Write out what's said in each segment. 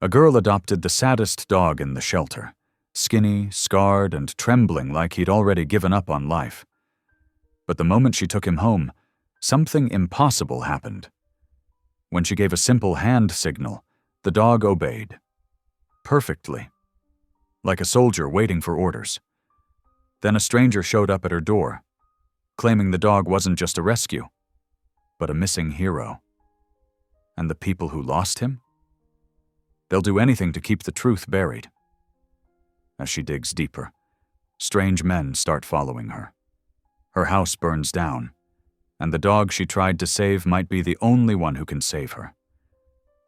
A girl adopted the saddest dog in the shelter, skinny, scarred, and trembling like he'd already given up on life. But the moment she took him home, something impossible happened. When she gave a simple hand signal, the dog obeyed. Perfectly. Like a soldier waiting for orders. Then a stranger showed up at her door, claiming the dog wasn't just a rescue, but a missing hero. And the people who lost him? They'll do anything to keep the truth buried. As she digs deeper, strange men start following her. Her house burns down, and the dog she tried to save might be the only one who can save her.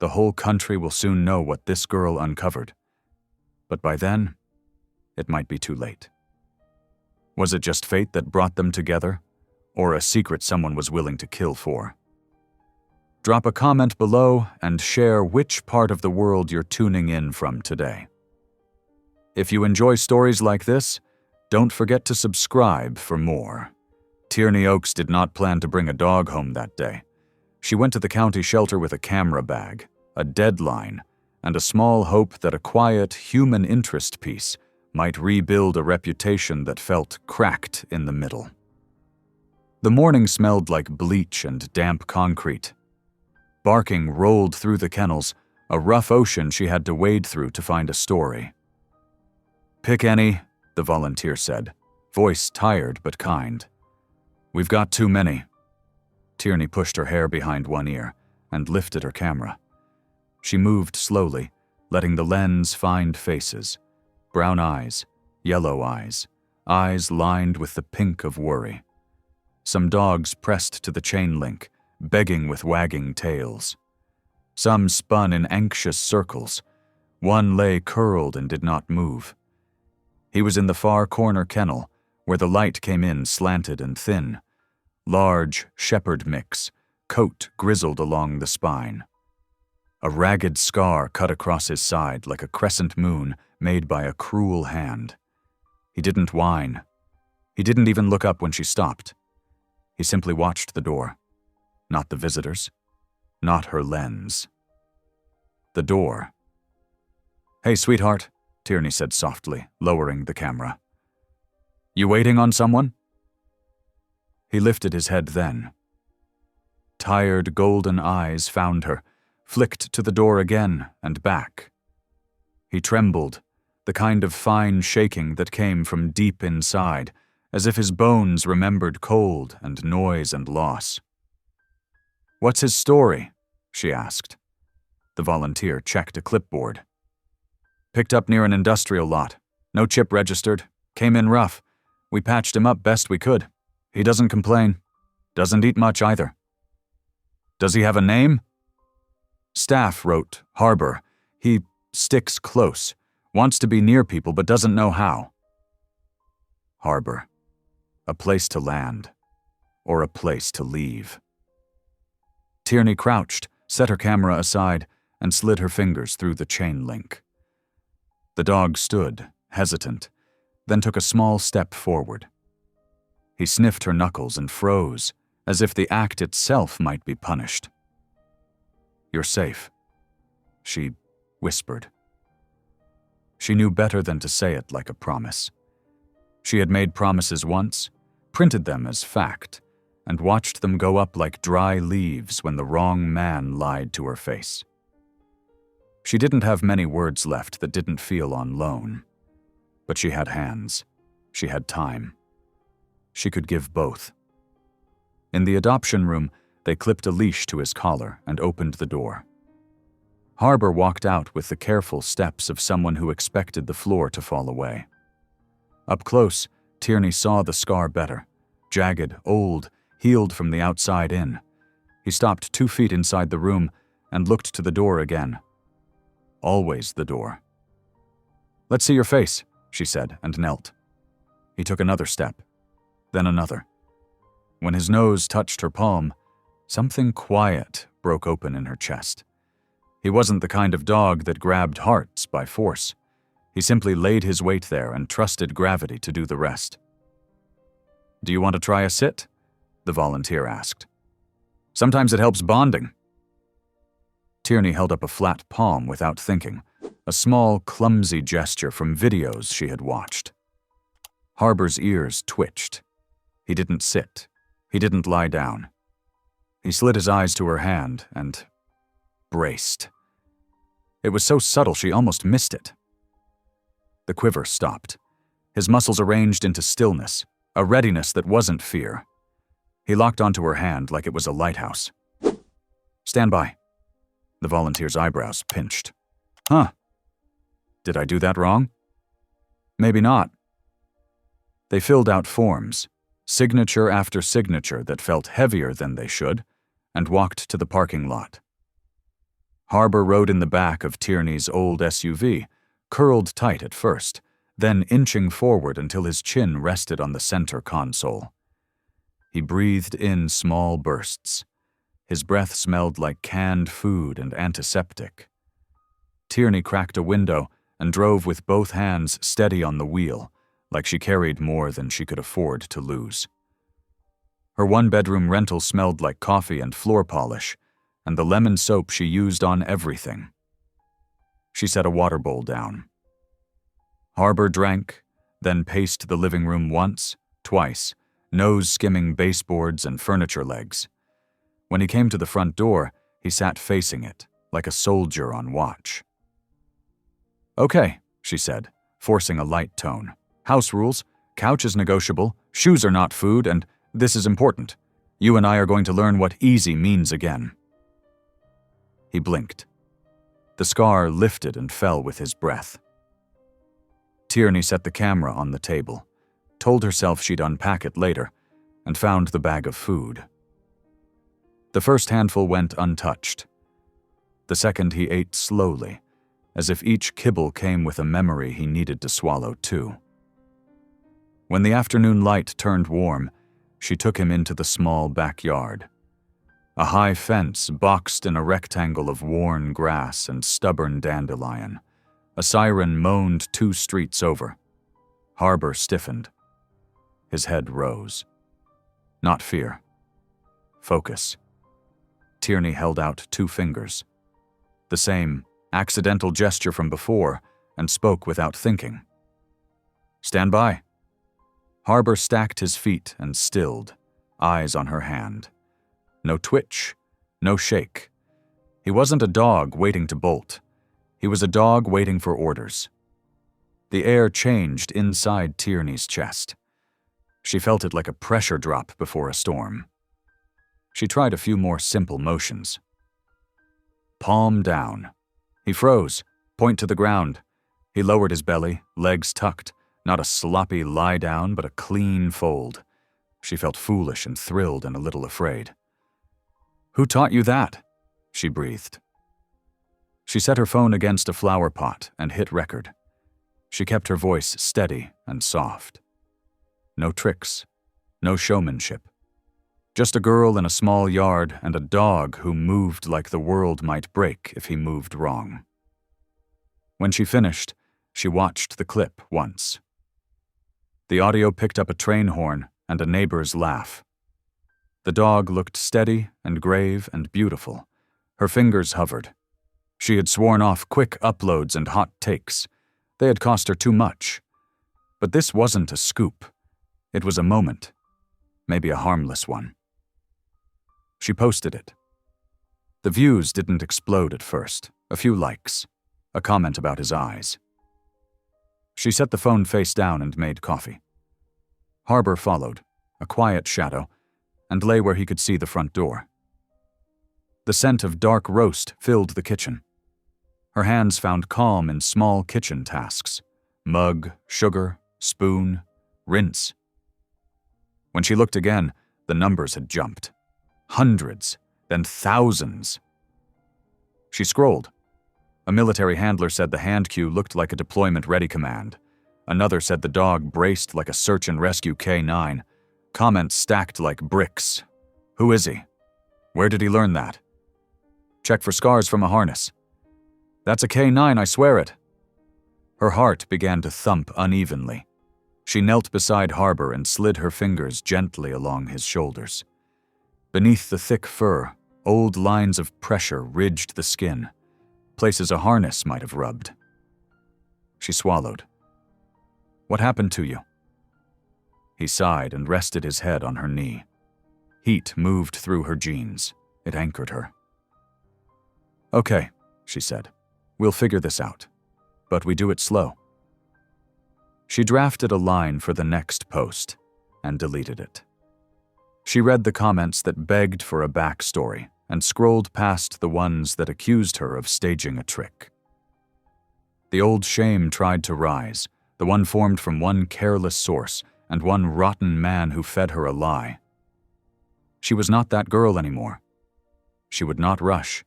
The whole country will soon know what this girl uncovered. But by then, it might be too late. Was it just fate that brought them together, or a secret someone was willing to kill for? Drop a comment below and share which part of the world you're tuning in from today. If you enjoy stories like this, don't forget to subscribe for more. Tierney Oaks did not plan to bring a dog home that day. She went to the county shelter with a camera bag, a deadline, and a small hope that a quiet, human interest piece might rebuild a reputation that felt cracked in the middle. The morning smelled like bleach and damp concrete. Barking rolled through the kennels, a rough ocean she had to wade through to find a story. "Pick any," the volunteer said, voice tired but kind. "We've got too many." Tierney pushed her hair behind one ear and lifted her camera. She moved slowly, letting the lens find faces. Brown eyes, yellow eyes, eyes lined with the pink of worry. Some dogs pressed to the chain link, begging with wagging tails. Some spun in anxious circles. One lay curled and did not move. He was in the far corner kennel, where the light came in slanted and thin. Large shepherd mix, coat grizzled along the spine. A ragged scar cut across his side like a crescent moon made by a cruel hand. He didn't whine. He didn't even look up when she stopped. He simply watched the door. Not the visitors. Not her lens. The door. "Hey, sweetheart," Tierney said softly, lowering the camera. "You waiting on someone?" He lifted his head then. Tired golden eyes found her, flicked to the door again and back. He trembled, the kind of fine shaking that came from deep inside, as if his bones remembered cold and noise and loss. "What's his story?" she asked. The volunteer checked a clipboard. "Picked up near an industrial lot. No chip registered. Came in rough. We patched him up best we could. He doesn't complain. Doesn't eat much either." "Does he have a name?" Staff wrote Harbor. He sticks close. Wants to be near people but doesn't know how. Harbor. A place to land. Or a place to leave. Tierney crouched, set her camera aside, and slid her fingers through the chain link. The dog stood, hesitant, then took a small step forward. He sniffed her knuckles and froze, as if the act itself might be punished. "You're safe," she whispered. She knew better than to say it like a promise. She had made promises once, printed them as fact, and watched them go up like dry leaves when the wrong man lied to her face. She didn't have many words left that didn't feel on loan. But she had hands. She had time. She could give both. In the adoption room, they clipped a leash to his collar and opened the door. Harbor walked out with the careful steps of someone who expected the floor to fall away. Up close, Tierney saw the scar better. Jagged, old, healed from the outside in. He stopped 2 feet inside the room and looked to the door again. Always the door. "Let's see your face," she said, and knelt. He took another step, then another. When his nose touched her palm, something quiet broke open in her chest. He wasn't the kind of dog that grabbed hearts by force. He simply laid his weight there and trusted gravity to do the rest. "Do you want to try a sit?" the volunteer asked. "Sometimes it helps bonding." Tierney held up a flat palm without thinking, a small, clumsy gesture from videos she had watched. Harbor's ears twitched. He didn't sit. He didn't lie down. He slid his eyes to her hand and braced. It was so subtle she almost missed it. The quiver stopped. His muscles arranged into stillness, a readiness that wasn't fear. He locked onto her hand like it was a lighthouse. "Stand by." The volunteer's eyebrows pinched. "Huh. Did I do that wrong?" "Maybe not." They filled out forms, signature after signature that felt heavier than they should, and walked to the parking lot. Harbor rode in the back of Tierney's old SUV, curled tight at first, then inching forward until his chin rested on the center console. He breathed in small bursts. His breath smelled like canned food and antiseptic. Tierney cracked a window and drove with both hands steady on the wheel, like she carried more than she could afford to lose. Her one-bedroom rental smelled like coffee and floor polish, and the lemon soap she used on everything. She set a water bowl down. Harbor drank, then paced the living room once, twice, nose skimming baseboards and furniture legs. When he came to the front door, he sat facing it, like a soldier on watch. "Okay," she said, forcing a light tone. "House rules, couch is negotiable, shoes are not food, and this is important. You and I are going to learn what easy means again." He blinked. The scar lifted and fell with his breath. Tierney set the camera on the table, told herself she'd unpack it later, and found the bag of food. The first handful went untouched. The second he ate slowly, as if each kibble came with a memory he needed to swallow too. When the afternoon light turned warm, she took him into the small backyard. A high fence boxed in a rectangle of worn grass and stubborn dandelion. A siren moaned 2 streets over. Harbor stiffened. His head rose. Not fear. Focus. Tierney held out 2 fingers. The same accidental gesture from before, and spoke without thinking. "Stand by." Harbor stacked his feet and stilled, eyes on her hand. No twitch, no shake. He wasn't a dog waiting to bolt. He was a dog waiting for orders. The air changed inside Tierney's chest. She felt it like a pressure drop before a storm. She tried a few more simple motions. Palm down. He froze, point to the ground. He lowered his belly, legs tucked, not a sloppy lie down, but a clean fold. She felt foolish and thrilled and a little afraid. "Who taught you that?" she breathed. She set her phone against a flower pot and hit record. She kept her voice steady and soft. No tricks, no showmanship. Just a girl in a small yard and a dog who moved like the world might break if he moved wrong. When she finished, she watched the clip once. The audio picked up a train horn and a neighbor's laugh. The dog looked steady and grave and beautiful. Her fingers hovered. She had sworn off quick uploads and hot takes. They had cost her too much. But this wasn't a scoop. It was a moment. Maybe a harmless one. She posted it. The views didn't explode at first. A few likes. A comment about his eyes. She set the phone face down and made coffee. Harbor followed, a quiet shadow, and lay where he could see the front door. The scent of dark roast filled the kitchen. Her hands found calm in small kitchen tasks. Mug, sugar, spoon, rinse. When she looked again, the numbers had jumped. Hundreds, then thousands. She scrolled. A military handler said the hand queue looked like a deployment-ready command. Another said the dog braced like a search and rescue K9. Comments stacked like bricks. Who is he? Where did he learn that? Check for scars from a harness. That's a K9, I swear it. Her heart began to thump unevenly. She knelt beside Harbor and slid her fingers gently along his shoulders. Beneath the thick fur, Old lines of pressure ridged the skin, places a harness might have rubbed. She swallowed. "What happened to you?" He sighed and rested his head on her knee. Heat moved through her jeans. It anchored her. "Okay," she said. "We'll figure this out. But we do it slow." She drafted a line for the next post and deleted it. She read the comments that begged for a backstory and scrolled past the ones that accused her of staging a trick. The old shame tried to rise, the one formed from one careless source and one rotten man who fed her a lie. She was not that girl anymore. She would not rush.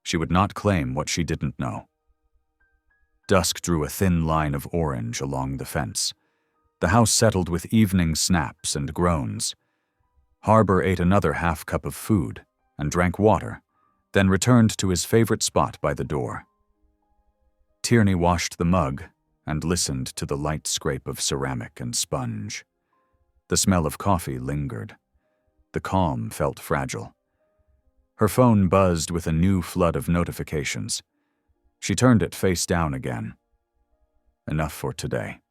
She would not claim what she didn't know. Dusk drew a thin line of orange along the fence. The house settled with evening snaps and groans. Harbor ate another half cup of food and drank water, then returned to his favorite spot by the door. Tierney washed the mug and listened to the light scrape of ceramic and sponge. The smell of coffee lingered. The calm felt fragile. Her phone buzzed with a new flood of notifications. She turned it face down again. Enough for today.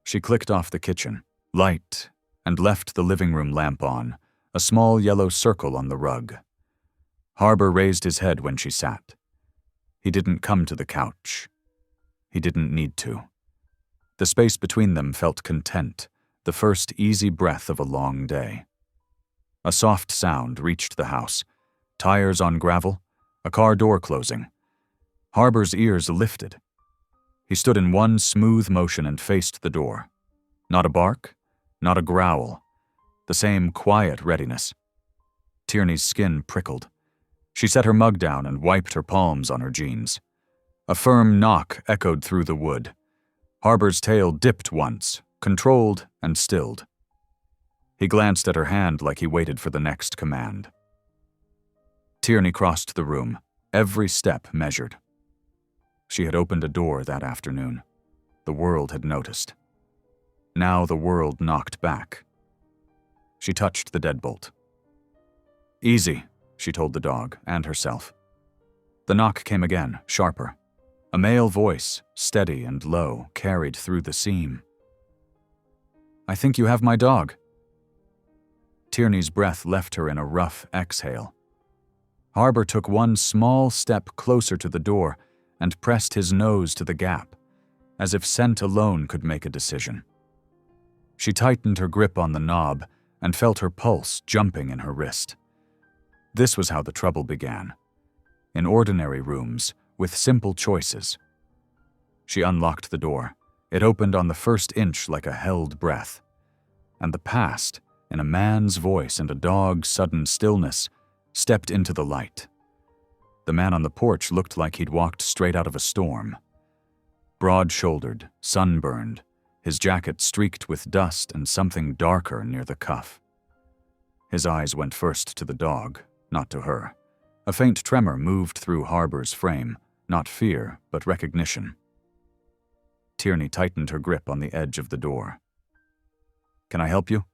She clicked off the kitchen light and left the living room lamp on, a small yellow circle on the rug. Harbor raised his head when she sat. He didn't come to the couch. He didn't need to. The space between them felt content, the first easy breath of a long day. A soft sound reached the house. Tires on gravel, a car door closing. Harbor's ears lifted. He stood in one smooth motion and faced the door. Not a bark, not a growl. The same quiet readiness. Tierney's skin prickled. She set her mug down and wiped her palms on her jeans. A firm knock echoed through the wood. Harbor's tail dipped once, controlled and stilled. He glanced at her hand like he waited for the next command. Tierney crossed the room, every step measured. She had opened a door that afternoon. The world had noticed. Now the world knocked back. She touched the deadbolt. "Easy," she told the dog and herself. The knock came again, sharper. A male voice, steady and low, carried through the seam. "I think you have my dog." Tierney's breath left her in a rough exhale. Harbor took one small step closer to the door and pressed his nose to the gap, as if scent alone could make a decision. She tightened her grip on the knob and felt her pulse jumping in her wrist. This was how the trouble began. In ordinary rooms, with simple choices. She unlocked the door. It opened on the first inch like a held breath. And the past, in a man's voice and a dog's sudden stillness, stepped into the light. The man on the porch looked like he'd walked straight out of a storm. Broad-shouldered, sunburned, his jacket streaked with dust and something darker near the cuff. His eyes went first to the dog, not to her. A faint tremor moved through Harbor's frame, not fear, but recognition. Tierney tightened her grip on the edge of the door. "Can I help you?"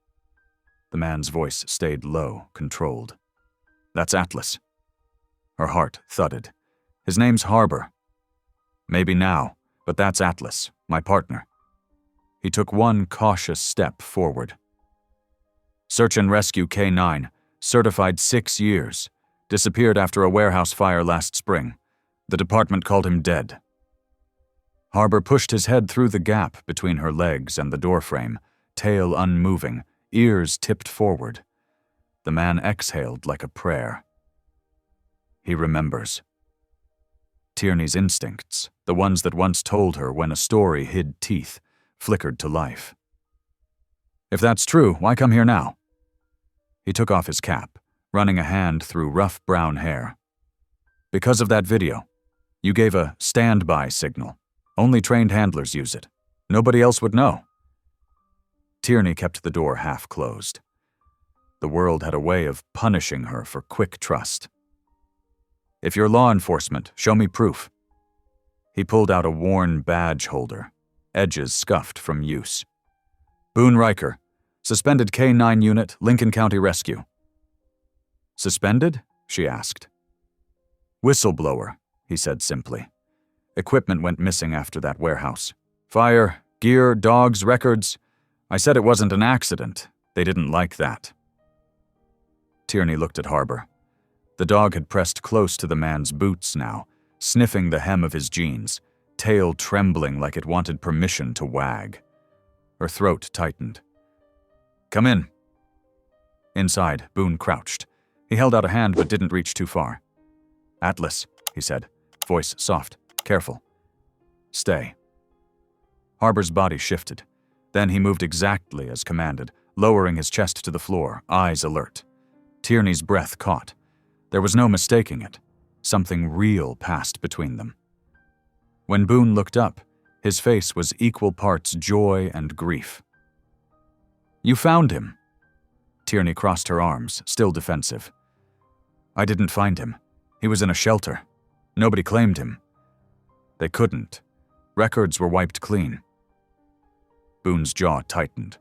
The man's voice stayed low, controlled. "That's Atlas." Her heart thudded. "His name's Harbor." "Maybe now, but that's Atlas, my partner." He took one cautious step forward. "Search and rescue K9, certified 6 years. Disappeared after a warehouse fire last spring. The department called him dead." Harbor pushed his head through the gap between her legs and the doorframe, tail unmoving, ears tipped forward. The man exhaled like a prayer. He remembers. Tierney's instincts, the ones that once told her when a story hid teeth, flickered to life. "If that's true, why come here now?" He took off his cap, running a hand through rough brown hair. "Because of that video. You gave a stand-by signal. Only trained handlers use it. Nobody else would know." Tierney kept the door half closed. The world had a way of punishing her for quick trust. "If you're law enforcement, show me proof." He pulled out a worn badge holder, edges scuffed from use. "Boone Riker, suspended K9 unit, Lincoln County Rescue." Suspended? She asked. Whistleblower, he said simply. Equipment went missing after that warehouse. Fire, gear, dogs, records. I said it wasn't an accident. They didn't like that. Tierney looked at Harbour. The dog had pressed close to the man's boots now, sniffing the hem of his jeans, tail trembling like it wanted permission to wag. Her throat tightened. Come in. Inside, Boone crouched. He held out a hand but didn't reach too far. Atlas, he said, voice soft, careful. Stay. Harbour's body shifted. Then he moved exactly as commanded, lowering his chest to the floor, eyes alert. Tierney's breath caught. There was no mistaking it. Something real passed between them. When Boone looked up, his face was equal parts joy and grief. You found him. Tierney crossed her arms, still defensive. I didn't find him. He was in a shelter. Nobody claimed him. They couldn't. Records were wiped clean. Boone's jaw tightened.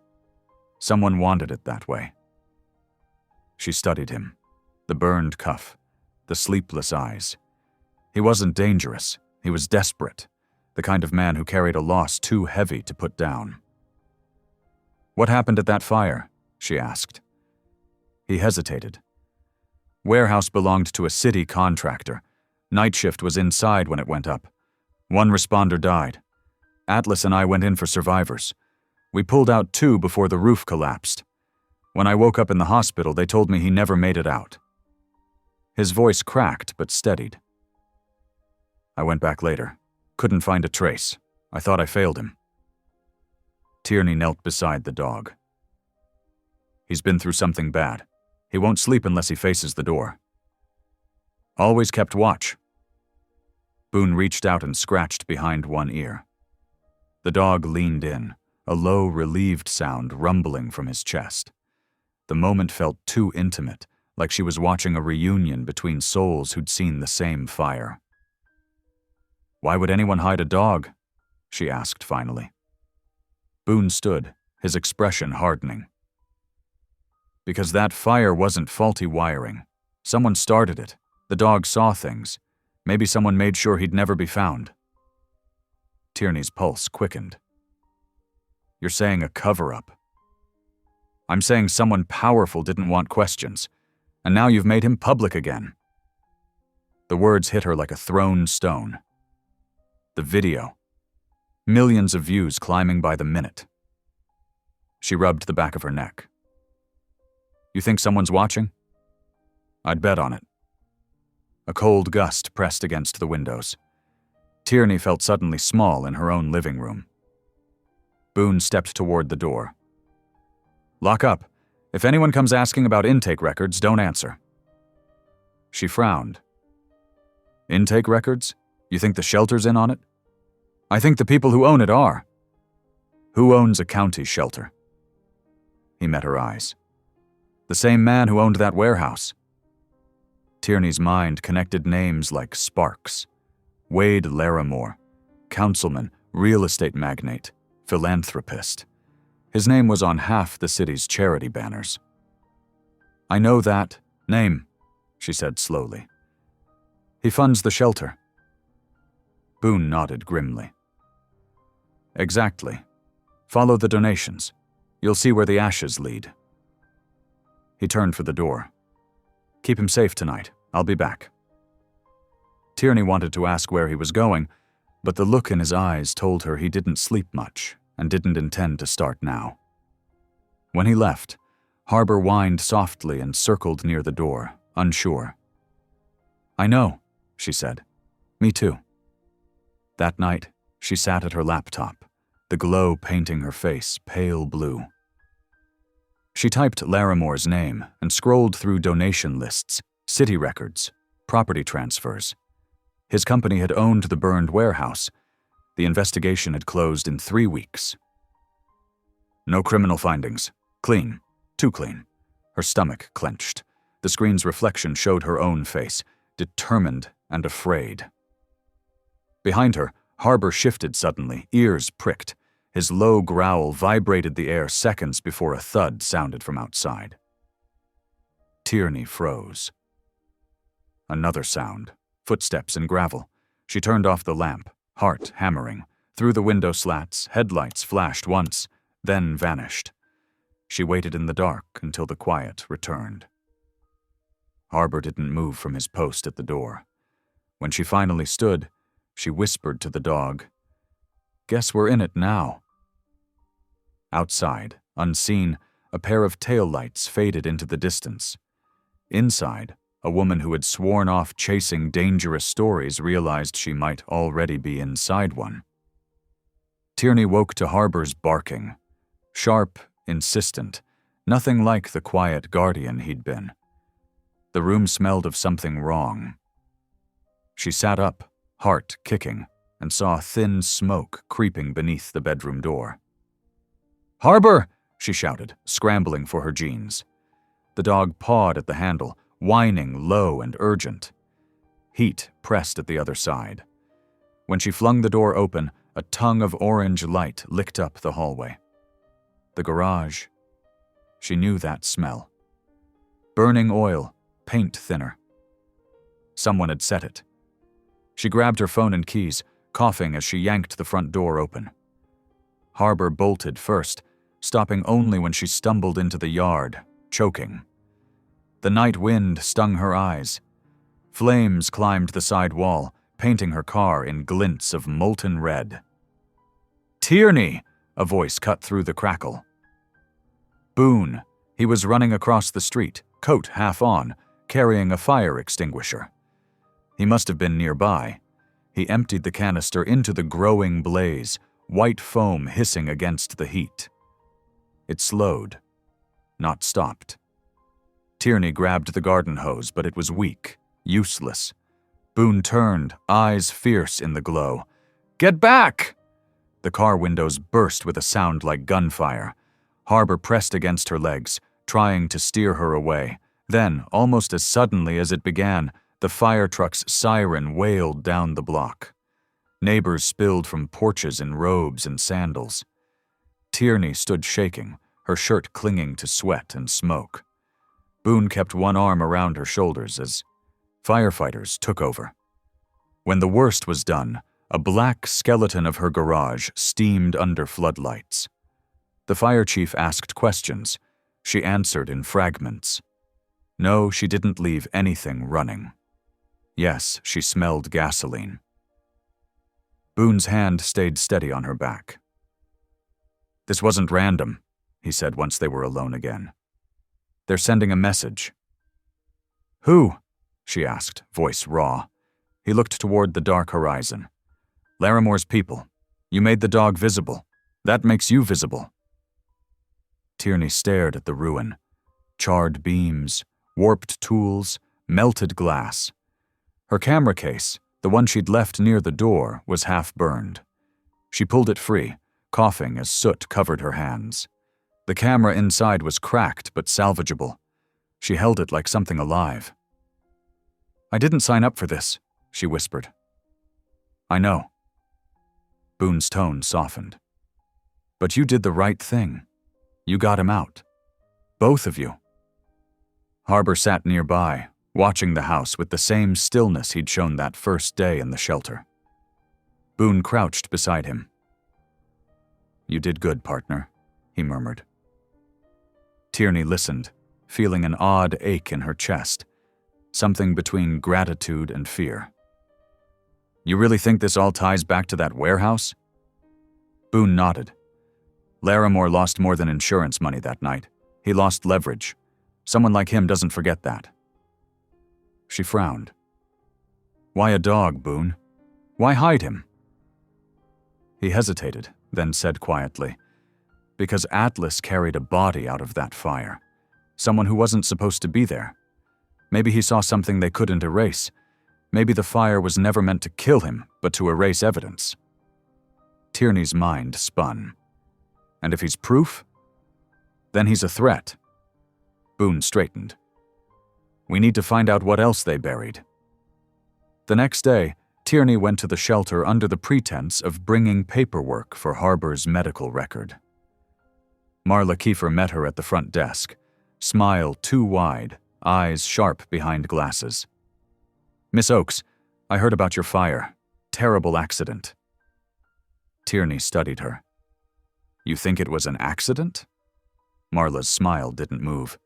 Someone wanted it that way. She studied him. The burned cuff. The sleepless eyes. He wasn't dangerous. He was desperate. The kind of man who carried a loss too heavy to put down. What happened at that fire? She asked. He hesitated. Warehouse belonged to a city contractor. Night shift was inside when it went up. One responder died. Atlas and I went in for survivors. We pulled out 2 before the roof collapsed. When I woke up in the hospital, they told me he never made it out. His voice cracked but steadied. I went back later. Couldn't find a trace. I thought I failed him. Tierney knelt beside the dog. He's been through something bad. He won't sleep unless he faces the door. Always kept watch. Boone reached out and scratched behind one ear. The dog leaned in, a low, relieved sound rumbling from his chest. The moment felt too intimate, like she was watching a reunion between souls who'd seen the same fire. Why would anyone hide a dog? She asked finally. Boone stood, his expression hardening. Because that fire wasn't faulty wiring. Someone started it. The dog saw things. Maybe someone made sure he'd never be found. Tierney's pulse quickened. You're saying a cover-up. I'm saying someone powerful didn't want questions, and now you've made him public again. The words hit her like a thrown stone. The video. Millions of views climbing by the minute. She rubbed the back of her neck. You think someone's watching? I'd bet on it. A cold gust pressed against the windows. Tierney felt suddenly small in her own living room. Boone stepped toward the door. Lock up. If anyone comes asking about intake records, don't answer. She frowned. Intake records? You think the shelter's in on it? I think the people who own it are. Who owns a county shelter? He met her eyes. The same man who owned that warehouse. Tierney's mind connected names like sparks. Wade Larimore, councilman, real estate magnate, philanthropist. His name was on half the city's charity banners. I know that name, she said slowly. He funds the shelter. Boone nodded grimly. Exactly. Follow the donations. You'll see where the ashes lead. He turned for the door. Keep him safe tonight. I'll be back. Tierney wanted to ask where he was going, but the look in his eyes told her he didn't sleep much and didn't intend to start now. When he left, Harbour whined softly and circled near the door, unsure. I know, she said. Me too. That night, she sat at her laptop, the glow painting her face pale blue. She typed Larimore's name and scrolled through donation lists, city records, property transfers. His company had owned the burned warehouse. The investigation had closed in 3 weeks. No criminal findings. Clean. Too clean. Her stomach clenched. The screen's reflection showed her own face, determined and afraid. Behind her, Harbour shifted suddenly, ears pricked. His low growl vibrated the air seconds before a thud sounded from outside. Tierney froze. Another sound. Footsteps in gravel. She turned off the lamp, heart hammering. Through the window slats, headlights flashed once, then vanished. She waited in the dark until the quiet returned. Harbor didn't move from his post at the door. When she finally stood, she whispered to the dog, "Guess we're in it now." Outside, unseen, a pair of taillights faded into the distance. Inside, a woman who had sworn off chasing dangerous stories realized she might already be inside one. Tierney woke to Harbor's barking. Sharp, insistent, nothing like the quiet guardian he'd been. The room smelled of something wrong. She sat up, heart kicking, and saw thin smoke creeping beneath the bedroom door. "Harbor!" she shouted, scrambling for her jeans. The dog pawed at the handle, whining low and urgent. Heat pressed at the other side. When she flung the door open, a tongue of orange light licked up the hallway. The garage. She knew that smell. Burning oil, paint thinner. Someone had set it. She grabbed her phone and keys, coughing as she yanked the front door open. Harbor bolted first, stopping only when she stumbled into the yard, choking. The night wind stung her eyes. Flames climbed the side wall, painting her car in glints of molten red. "Tierney!" a voice cut through the crackle. Boone. He was running across the street, coat half on, carrying a fire extinguisher. He must have been nearby. He emptied the canister into the growing blaze, white foam hissing against the heat. It slowed, not stopped. Tierney grabbed the garden hose, but it was weak, useless. Boone turned, eyes fierce in the glow. "Get back!" The car windows burst with a sound like gunfire. Harbor pressed against her legs, trying to steer her away. Then, almost as suddenly as it began, the fire truck's siren wailed down the block. Neighbors spilled from porches in robes and sandals. Tierney stood shaking, her shirt clinging to sweat and smoke. Boone kept one arm around her shoulders as firefighters took over. When the worst was done, a black skeleton of her garage steamed under floodlights. The fire chief asked questions. She answered in fragments. No, she didn't leave anything running. Yes, she smelled gasoline. Boone's hand stayed steady on her back. "This wasn't random," he said once they were alone again. "They're sending a message." "Who?" she asked, voice raw. He looked toward the dark horizon. "Laramore's people. You made the dog visible. That makes you visible." Tierney stared at the ruin. Charred beams, warped tools, melted glass. Her camera case, the one she'd left near the door, was half burned. She pulled it free, coughing as soot covered her hands. The camera inside was cracked but salvageable. She held it like something alive. "I didn't sign up for this," she whispered. "I know." Boone's tone softened. "But you did the right thing. You got him out. Both of you." Harbor sat nearby, watching the house with the same stillness he'd shown that first day in the shelter. Boone crouched beside him. "You did good, partner," he murmured. Tierney listened, feeling an odd ache in her chest, something between gratitude and fear. "You really think this all ties back to that warehouse?" Boone nodded. "Laramore lost more than insurance money that night. He lost leverage. Someone like him doesn't forget that." She frowned. "Why a dog, Boone? Why hide him?" He hesitated, then said quietly, "Because Atlas carried a body out of that fire. Someone who wasn't supposed to be there. Maybe he saw something they couldn't erase. Maybe the fire was never meant to kill him, but to erase evidence." Tierney's mind spun. "And if he's proof? Then he's a threat." Boone straightened. "We need to find out what else they buried." The next day, Tierney went to the shelter under the pretense of bringing paperwork for Harbor's medical record. Marla Kiefer met her at the front desk, smile too wide, eyes sharp behind glasses. "Miss Oakes, I heard about your fire. Terrible accident." Tierney studied her. "You think it was an accident?" Marla's smile didn't move.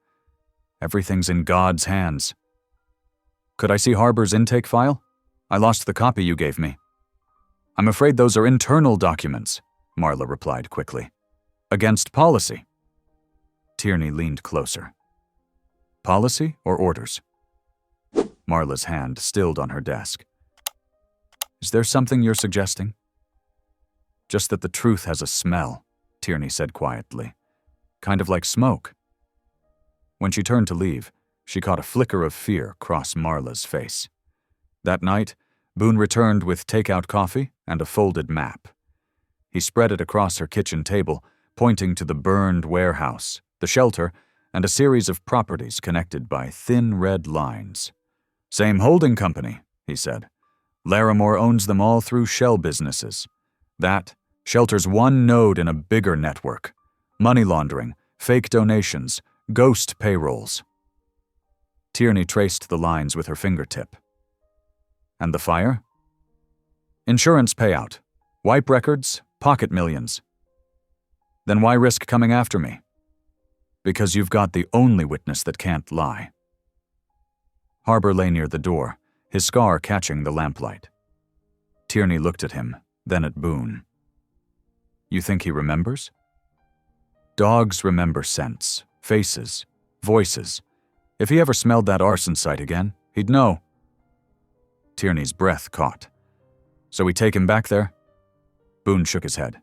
"Everything's in God's hands." "Could I see Harbor's intake file? I lost the copy you gave me." "I'm afraid those are internal documents," Marla replied quickly. "Against policy." Tierney leaned closer. "Policy or orders?" Marla's hand stilled on her desk. "Is there something you're suggesting?" "Just that the truth has a smell," Tierney said quietly. "Kind of like smoke." When she turned to leave, she caught a flicker of fear cross Marla's face. That night, Boone returned with takeout coffee and a folded map. He spread it across her kitchen table, pointing to the burned warehouse, the shelter, and a series of properties connected by thin red lines. "Same holding company," he said. "Larimore owns them all through shell businesses. That shelter's one node in a bigger network. Money laundering, fake donations, ghost payrolls." Tierney traced the lines with her fingertip. "And the fire?" "Insurance payout. Wipe records, pocket millions." "Then why risk coming after me?" "Because you've got the only witness that can't lie." Harbor lay near the door, his scar catching the lamplight. Tierney looked at him, then at Boone. "You think he remembers?" "Dogs remember scents, faces, voices. If he ever smelled that arson site again, he'd know." Tierney's breath caught. "So we take him back there?" Boone shook his head.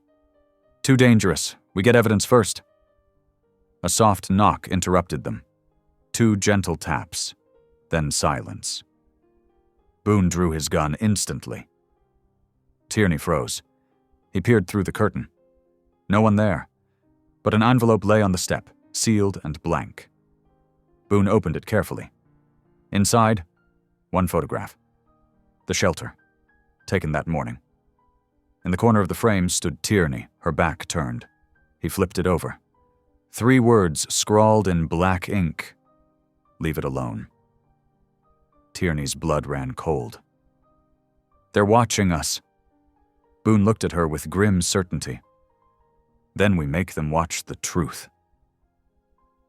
"Too dangerous. We get evidence first." A soft knock interrupted them. 2 gentle taps, then silence. Boone drew his gun instantly. Tierney froze. He peered through the curtain. No one there, but an envelope lay on the step, sealed and blank. Boone opened it carefully. Inside, 1 photograph. The shelter, taken that morning. In the corner of the frame stood Tierney, her back turned. He flipped it over. 3 words scrawled in black ink. "Leave it alone." Tierney's blood ran cold. "They're watching us." Boone looked at her with grim certainty. "Then we make them watch the truth."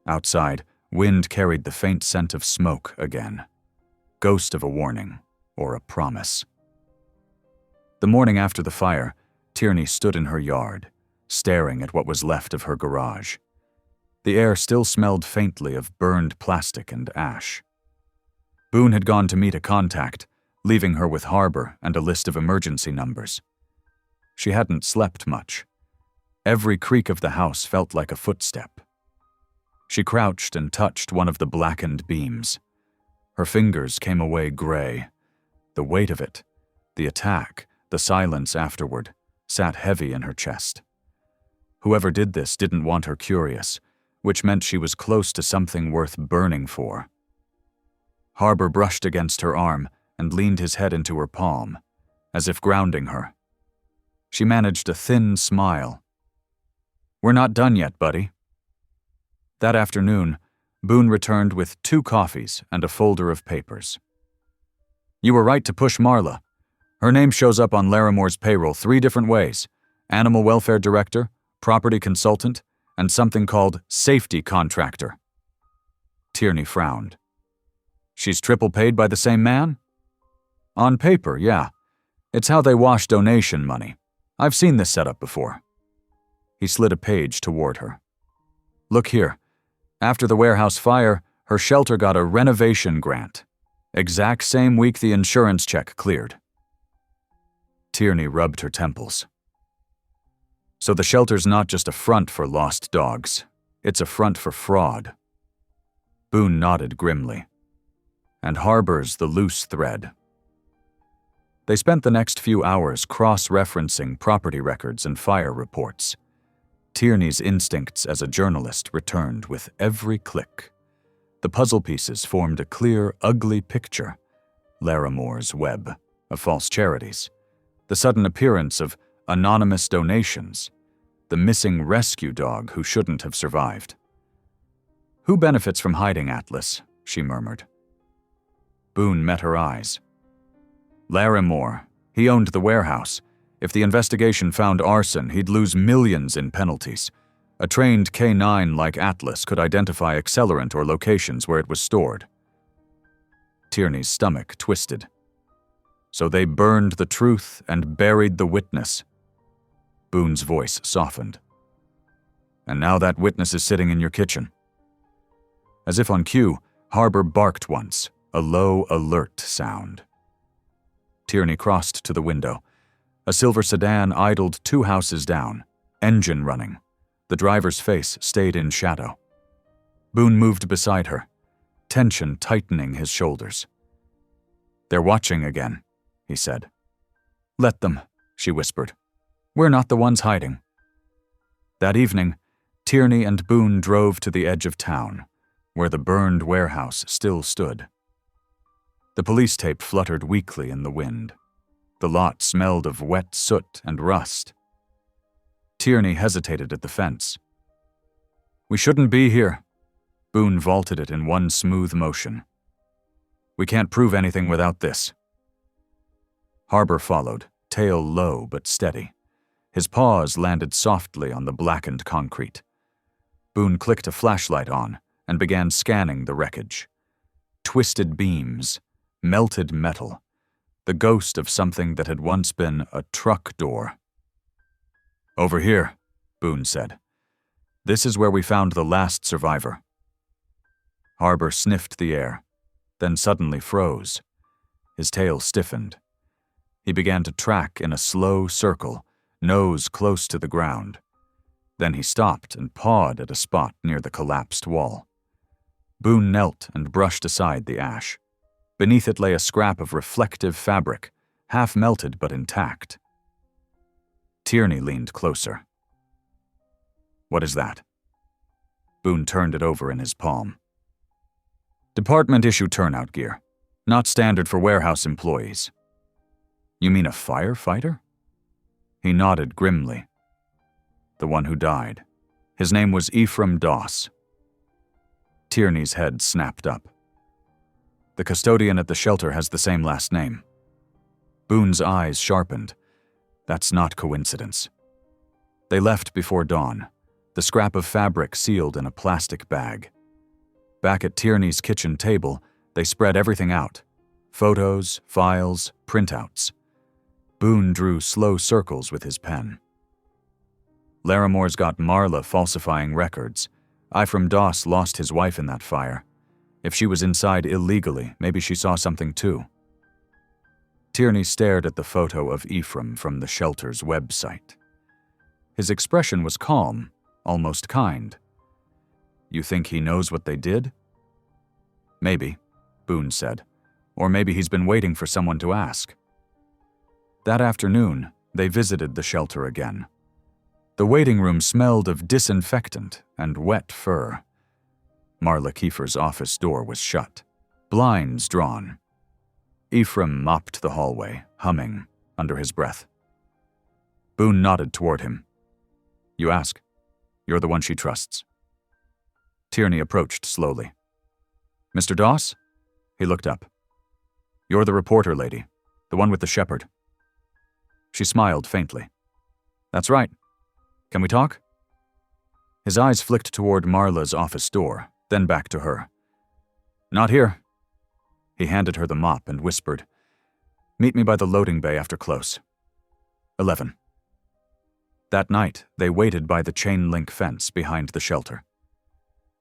Outside, wind carried the faint scent of smoke again. Ghost of a warning, or a promise. The morning after the fire, Tierney stood in her yard, staring at what was left of her garage. The air still smelled faintly of burned plastic and ash. Boone had gone to meet a contact, leaving her with Harbor and a list of emergency numbers. She hadn't slept much. Every creak of the house felt like a footstep. She crouched and touched one of the blackened beams. Her fingers came away gray. The weight of it, the attack, the silence afterward, sat heavy in her chest. Whoever did this didn't want her curious, which meant she was close to something worth burning for. Harbor brushed against her arm and leaned his head into her palm, as if grounding her. She managed a thin smile. "We're not done yet, buddy." That afternoon, Boone returned with 2 coffees and a folder of papers. "You were right to push Marla. Her name shows up on Larimore's payroll 3 different ways: animal welfare director, property consultant, and something called safety contractor." Tierney frowned. "She's triple paid by the same man?" "On paper, yeah. It's how they wash donation money. I've seen this setup before." He slid a page toward her. "Look here. After the warehouse fire, her shelter got a renovation grant. Exact same week the insurance check cleared." Tierney rubbed her temples. "So the shelter's not just a front for lost dogs. It's a front for fraud." Boone nodded grimly. "And Harbor's the loose thread." They spent the next few hours cross-referencing property records and fire reports. Tierney's instincts as a journalist returned with every click. The puzzle pieces formed a clear, ugly picture. Larimore's web of false charities, the sudden appearance of anonymous donations, the missing rescue dog who shouldn't have survived. "Who benefits from hiding Atlas?" she murmured. Boone met her eyes. Larimore. He owned the warehouse. If the investigation found arson, he'd lose millions in penalties. A trained K-9 like Atlas could identify accelerant or locations where it was stored. Tierney's stomach twisted. So they burned the truth and buried the witness. Boone's voice softened. And now that witness is sitting in your kitchen. As if on cue, Harbor barked once, a low, alert sound. Tierney crossed to the window. A silver sedan idled 2 houses down, engine running. The driver's face stayed in shadow. Boone moved beside her, tension tightening his shoulders. They're watching again, he said. Let them, she whispered. We're not the ones hiding. That evening, Tierney and Boone drove to the edge of town, where the burned warehouse still stood. The police tape fluttered weakly in the wind. The lot smelled of wet soot and rust. Tierney hesitated at the fence. We shouldn't be here. Boone vaulted it in one smooth motion. We can't prove anything without this. Harbor followed, tail low but steady. His paws landed softly on the blackened concrete. Boone clicked a flashlight on and began scanning the wreckage. Twisted beams, melted metal, the ghost of something that had once been a truck door. Over here, Boone said. This is where we found the last survivor. Harbor sniffed the air, then suddenly froze. His tail stiffened. He began to track in a slow circle, nose close to the ground. Then he stopped and pawed at a spot near the collapsed wall. Boone knelt and brushed aside the ash. Beneath it lay a scrap of reflective fabric, half melted but intact. Tierney leaned closer. What is that? Boone turned it over in his palm. Department-issue turnout gear, not standard for warehouse employees. You mean a firefighter? He nodded grimly. The one who died. His name was Ephraim Doss. Tierney's head snapped up. The custodian at the shelter has the same last name. Boone's eyes sharpened. That's not coincidence. They left before dawn, the scrap of fabric sealed in a plastic bag. Back at Tierney's kitchen table, they spread everything out. Photos, files, printouts. Boone drew slow circles with his pen. Larimore's got Marla falsifying records. Ephraim Doss lost his wife in that fire. If she was inside illegally, maybe she saw something too. Tierney stared at the photo of Ephraim from the shelter's website. His expression was calm, almost kind. You think he knows what they did? Maybe, Boone said. Or maybe he's been waiting for someone to ask. That afternoon, they visited the shelter again. The waiting room smelled of disinfectant and wet fur. Marla Kiefer's office door was shut, blinds drawn. Ephraim mopped the hallway, humming, under his breath. Boone nodded toward him. You ask. You're the one she trusts. Tierney approached slowly. Mr. Doss? He looked up. You're the reporter lady, the one with the shepherd. She smiled faintly. That's right. Can we talk? His eyes flicked toward Marla's office door, then back to her. Not here. He handed her the mop and whispered, Meet me by the loading bay after close. 11. That night, they waited by the chain-link fence behind the shelter.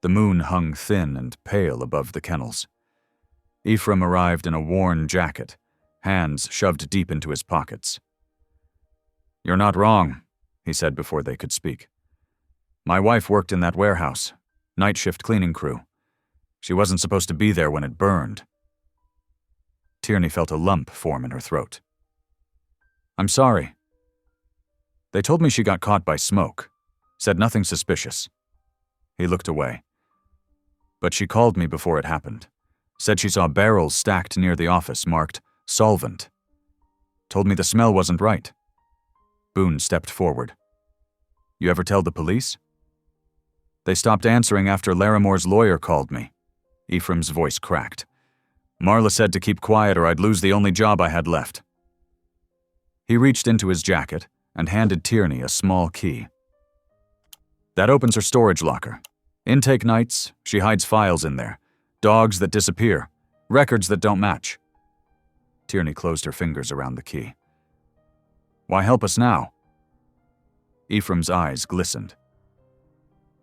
The moon hung thin and pale above the kennels. Ephraim arrived in a worn jacket, hands shoved deep into his pockets. You're not wrong, he said before they could speak. My wife worked in that warehouse, night shift cleaning crew. She wasn't supposed to be there when it burned. Tierney felt a lump form in her throat. I'm sorry. They told me she got caught by smoke, said nothing suspicious. He looked away. But she called me before it happened, said she saw barrels stacked near the office marked solvent. Told me the smell wasn't right. Boone stepped forward. You ever tell the police? They stopped answering after Larimore's lawyer called me. Ephraim's voice cracked. Marla said to keep quiet or I'd lose the only job I had left. He reached into his jacket and handed Tierney a small key. That opens her storage locker. Intake nights, she hides files in there. Dogs that disappear. Records that don't match. Tierney closed her fingers around the key. Why help us now? Ephraim's eyes glistened.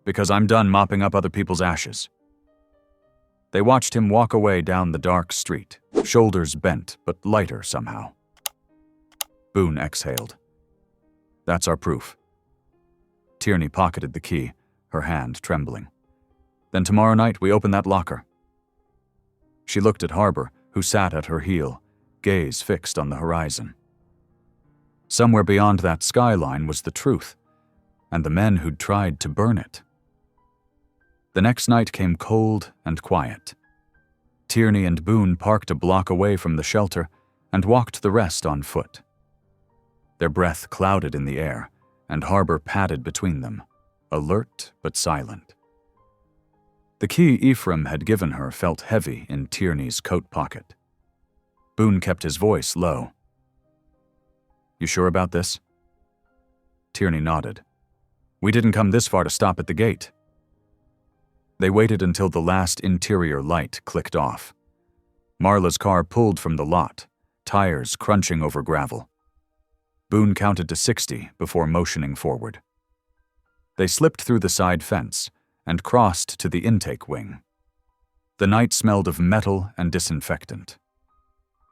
Because I'm done mopping up other people's ashes. They watched him walk away down the dark street, shoulders bent but lighter somehow. Boone exhaled. That's our proof. Tierney pocketed the key, her hand trembling. Then tomorrow night we open that locker. She looked at Harbor, who sat at her heel, gaze fixed on the horizon. Somewhere beyond that skyline was the truth, and the men who'd tried to burn it. The next night came cold and quiet. Tierney and Boone parked a block away from the shelter and walked the rest on foot. Their breath clouded in the air, and Harbor padded between them, alert but silent. The key Ephraim had given her felt heavy in Tierney's coat pocket. Boone kept his voice low. You sure about this? Tierney nodded. We didn't come this far to stop at the gate. They waited until the last interior light clicked off. Marla's car pulled from the lot, tires crunching over gravel. Boone counted to 60 before motioning forward. They slipped through the side fence and crossed to the intake wing. The night smelled of metal and disinfectant.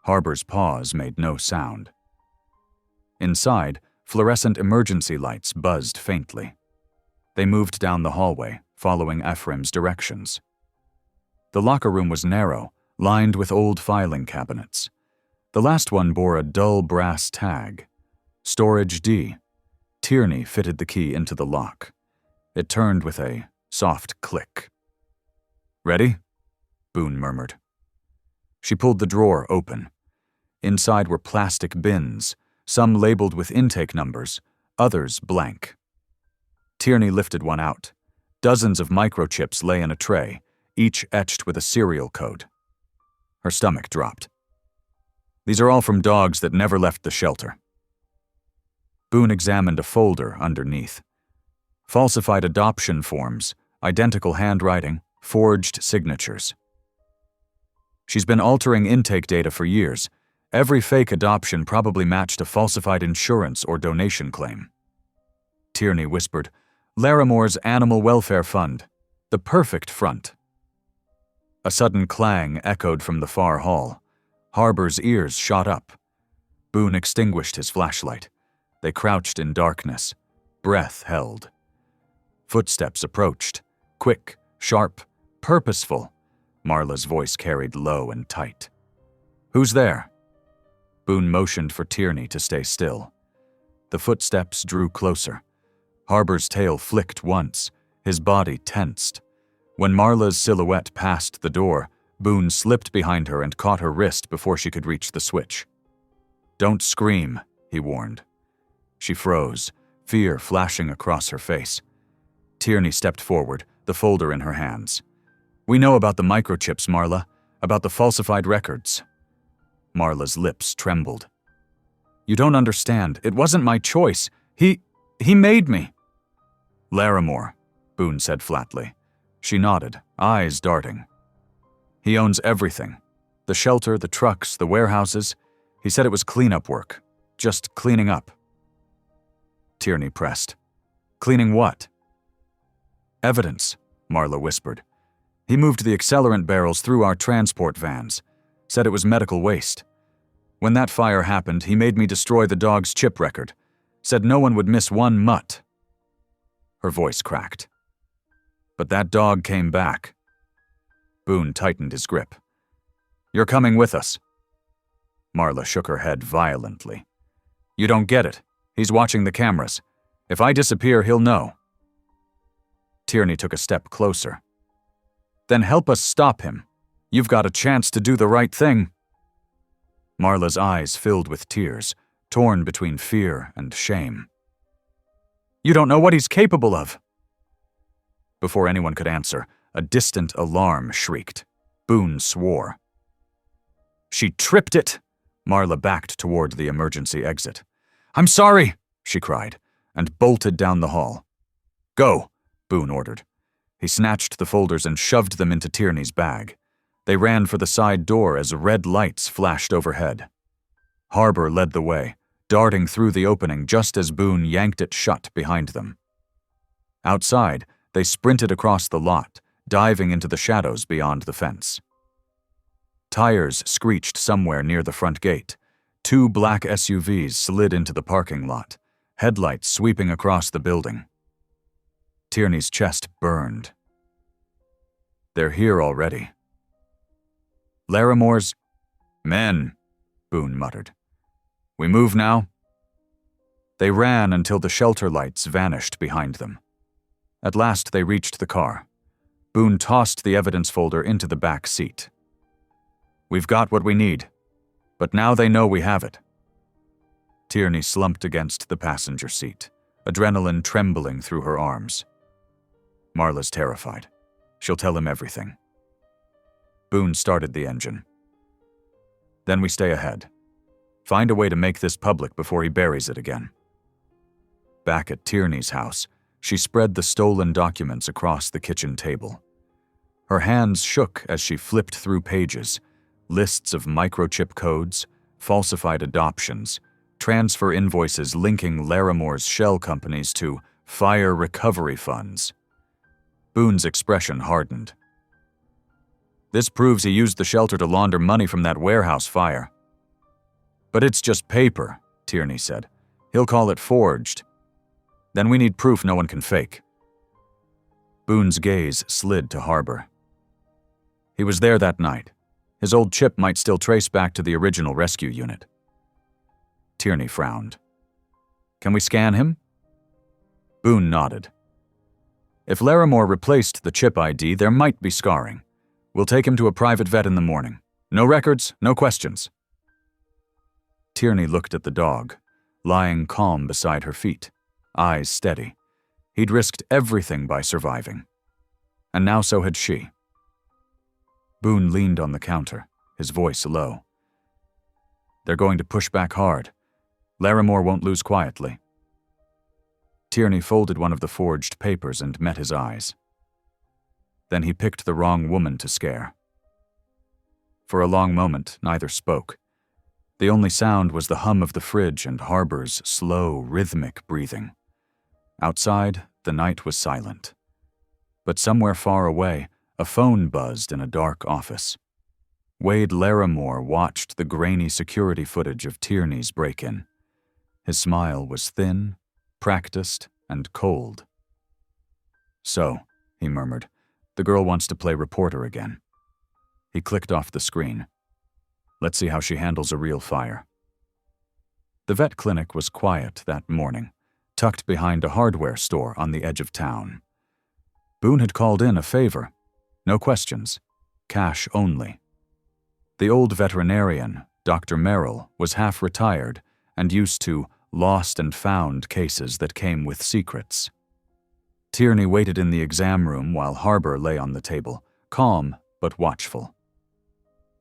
Harbor's paws made no sound. Inside, fluorescent emergency lights buzzed faintly. They moved down the hallway, following Ephraim's directions. The locker room was narrow, lined with old filing cabinets. The last one bore a dull brass tag. Storage D. Tierney fitted the key into the lock. It turned with a soft click. Ready? Boone murmured. She pulled the drawer open. Inside were plastic bins, some labeled with intake numbers, others blank. Tierney lifted one out. Dozens of microchips lay in a tray, each etched with a serial code. Her stomach dropped. These are all from dogs that never left the shelter. Boone examined a folder underneath. Falsified adoption forms, identical handwriting, forged signatures. She's been altering intake data for years. Every fake adoption probably matched a falsified insurance or donation claim. Tierney whispered, Larimore's Animal Welfare Fund. The perfect front. A sudden clang echoed from the far hall. Harbor's ears shot up. Boone extinguished his flashlight. They crouched in darkness. Breath held. Footsteps approached. Quick, sharp, purposeful. Marla's voice carried low and tight. Who's there? Boone motioned for Tierney to stay still. The footsteps drew closer. Harbor's tail flicked once, his body tensed. When Marla's silhouette passed the door, Boone slipped behind her and caught her wrist before she could reach the switch. Don't scream, he warned. She froze, fear flashing across her face. Tierney stepped forward, the folder in her hands. We know about the microchips, Marla, about the falsified records. Marla's lips trembled. You don't understand. It wasn't my choice. He made me. Larimore, Boone said flatly. She nodded, eyes darting. He owns everything. The shelter, the trucks, the warehouses. He said it was cleanup work. Just cleaning up. Tierney pressed. Cleaning what? Evidence, Marla whispered. He moved the accelerant barrels through our transport vans. Said it was medical waste. When that fire happened, he made me destroy the dog's chip record. Said no one would miss one mutt. Her voice cracked. But that dog came back. Boone tightened his grip. You're coming with us. Marla shook her head violently. You don't get it. He's watching the cameras. If I disappear, he'll know. Tierney took a step closer. Then help us stop him. You've got a chance to do the right thing. Marla's eyes filled with tears, torn between fear and shame. You don't know what he's capable of. Before anyone could answer, a distant alarm shrieked. Boone swore. She tripped it! Marla backed toward the emergency exit. I'm sorry, she cried, and bolted down the hall. Go, Boone ordered. He snatched the folders and shoved them into Tierney's bag. They ran for the side door as red lights flashed overhead. Harbor led the way, darting through the opening just as Boone yanked it shut behind them. Outside, they sprinted across the lot, diving into the shadows beyond the fence. Tires screeched somewhere near the front gate. 2 black SUVs slid into the parking lot, headlights sweeping across the building. Tierney's chest burned. They're here already. Larimore's men, Boone muttered. We move now? They ran until the shelter lights vanished behind them. At last they reached the car. Boone tossed the evidence folder into the back seat. We've got what we need, but now they know we have it. Tierney slumped against the passenger seat, adrenaline trembling through her arms. Marla's terrified. She'll tell him everything. Boone started the engine. Then we stay ahead. Find a way to make this public before he buries it again. Back at Tierney's house, she spread the stolen documents across the kitchen table. Her hands shook as she flipped through pages, lists of microchip codes, falsified adoptions, transfer invoices linking Larimore's shell companies to fire recovery funds. Boone's expression hardened. This proves he used the shelter to launder money from that warehouse fire. But it's just paper, Tierney said. He'll call it forged. Then we need proof no one can fake. Boone's gaze slid to Harbor. He was there that night. His old chip might still trace back to the original rescue unit. Tierney frowned. Can we scan him? Boone nodded. If Larimore replaced the chip ID, there might be scarring. We'll take him to a private vet in the morning. No records, no questions. Tierney looked at the dog, lying calm beside her feet, eyes steady. He'd risked everything by surviving. And now so had she. Boone leaned on the counter, his voice low. They're going to push back hard. Larimore won't lose quietly. Tierney folded one of the forged papers and met his eyes. Then he picked the wrong woman to scare. For a long moment, neither spoke. The only sound was the hum of the fridge and Harbor's slow, rhythmic breathing. Outside, the night was silent. But somewhere far away, a phone buzzed in a dark office. Wade Larimore watched the grainy security footage of Tierney's break-in. His smile was thin, practiced, and cold. So, he murmured, the girl wants to play reporter again. He clicked off the screen. Let's see how she handles a real fire. The vet clinic was quiet that morning, tucked behind a hardware store on the edge of town. Boone had called in a favor. No questions. Cash only. The old veterinarian, Dr. Merrill, was half retired and used to lost and found cases that came with secrets. Tierney waited in the exam room while Harbor lay on the table, calm but watchful.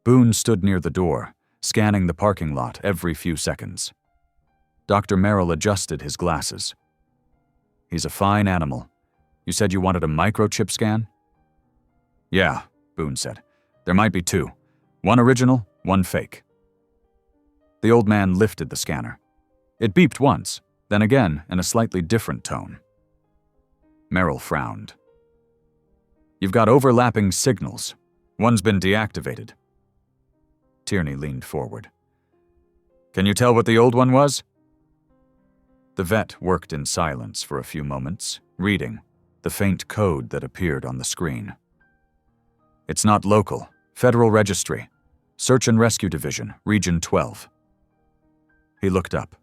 Boone stood near the door, scanning the parking lot every few seconds. Dr. Merrill adjusted his glasses. He's a fine animal. You said you wanted a microchip scan? Yeah, Boone said. There might be 2. One original, one fake. The old man lifted the scanner. It beeped once, then again in a slightly different tone. Merrill frowned. You've got overlapping signals. One's been deactivated. Tierney leaned forward. Can you tell what the old one was? The vet worked in silence for a few moments, reading the faint code that appeared on the screen. It's not local. Federal Registry. Search and Rescue Division, Region 12. He looked up.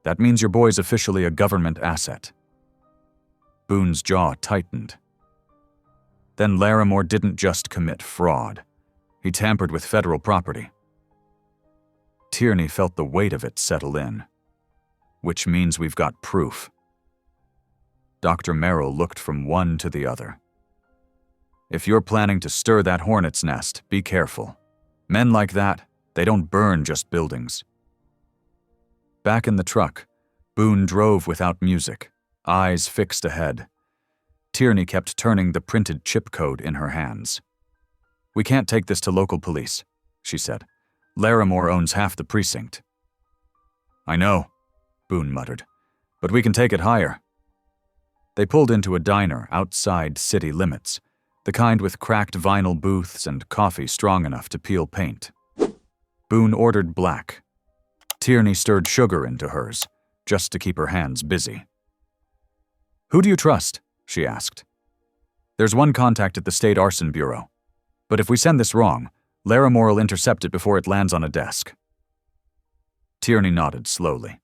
That means your boy's officially a government asset. Boone's jaw tightened. Then Larimore didn't just commit fraud. He tampered with federal property. Tierney felt the weight of it settle in. Which means we've got proof. Dr. Merrill looked from one to the other. If you're planning to stir that hornet's nest, be careful. Men like that, they don't burn just buildings. Back in the truck, Boone drove without music, eyes fixed ahead. Tierney kept turning the printed chip code in her hands. "We can't take this to local police," she said. "Larimore owns half the precinct." "I know," Boone muttered, "but we can take it higher." They pulled into a diner outside city limits, the kind with cracked vinyl booths and coffee strong enough to peel paint. Boone ordered black. Tierney stirred sugar into hers, just to keep her hands busy. "Who do you trust?" she asked. "There's one contact at the State Arson Bureau. But if we send this wrong, Larimore will intercept it before it lands on a desk." Tierney nodded slowly.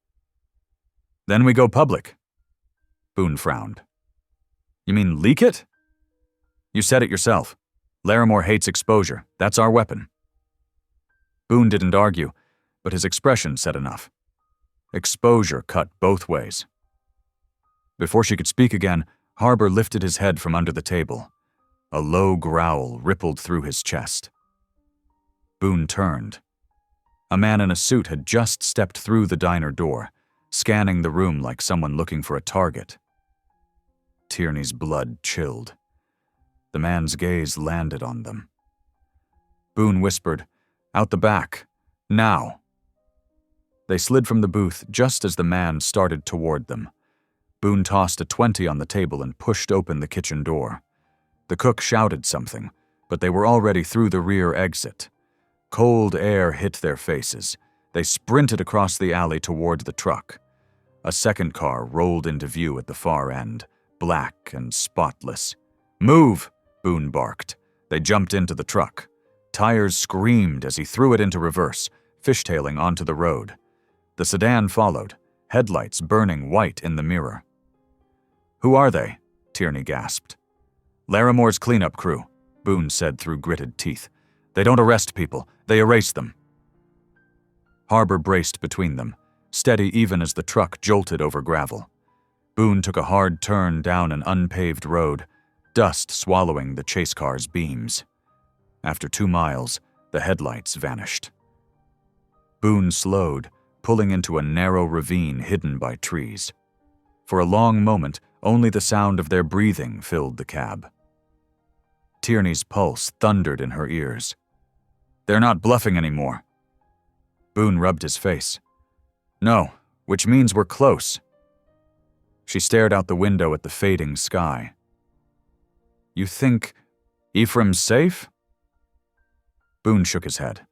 "Then we go public." Boone frowned. "You mean leak it?" "You said it yourself. Larimore hates exposure. That's our weapon." Boone didn't argue, but his expression said enough. Exposure cut both ways. Before she could speak again, Harbor lifted his head from under the table. A low growl rippled through his chest. Boone turned. A man in a suit had just stepped through the diner door, scanning the room like someone looking for a target. Tierney's blood chilled. The man's gaze landed on them. Boone whispered, "Out the back. Now." They slid from the booth just as the man started toward them. Boone tossed a 20 on the table and pushed open the kitchen door. The cook shouted something, but they were already through the rear exit. Cold air hit their faces. They sprinted across the alley toward the truck. A second car rolled into view at the far end, black and spotless. "Move!" Boone barked. They jumped into the truck. Tires screamed as he threw it into reverse, fishtailing onto the road. The sedan followed, headlights burning white in the mirror. "Who are they?" Tierney gasped. "Larimore's cleanup crew," Boone said through gritted teeth. "They don't arrest people, they erase them." Harbor braced between them, steady even as the truck jolted over gravel. Boone took a hard turn down an unpaved road, dust swallowing the chase car's beams. After 2 miles, the headlights vanished. Boone slowed, pulling into a narrow ravine hidden by trees. For a long moment, only the sound of their breathing filled the cab. Tierney's pulse thundered in her ears. "They're not bluffing anymore." Boone rubbed his face. "No, which means we're close." She stared out the window at the fading sky. "You think Ephraim's safe?" Boone shook his head.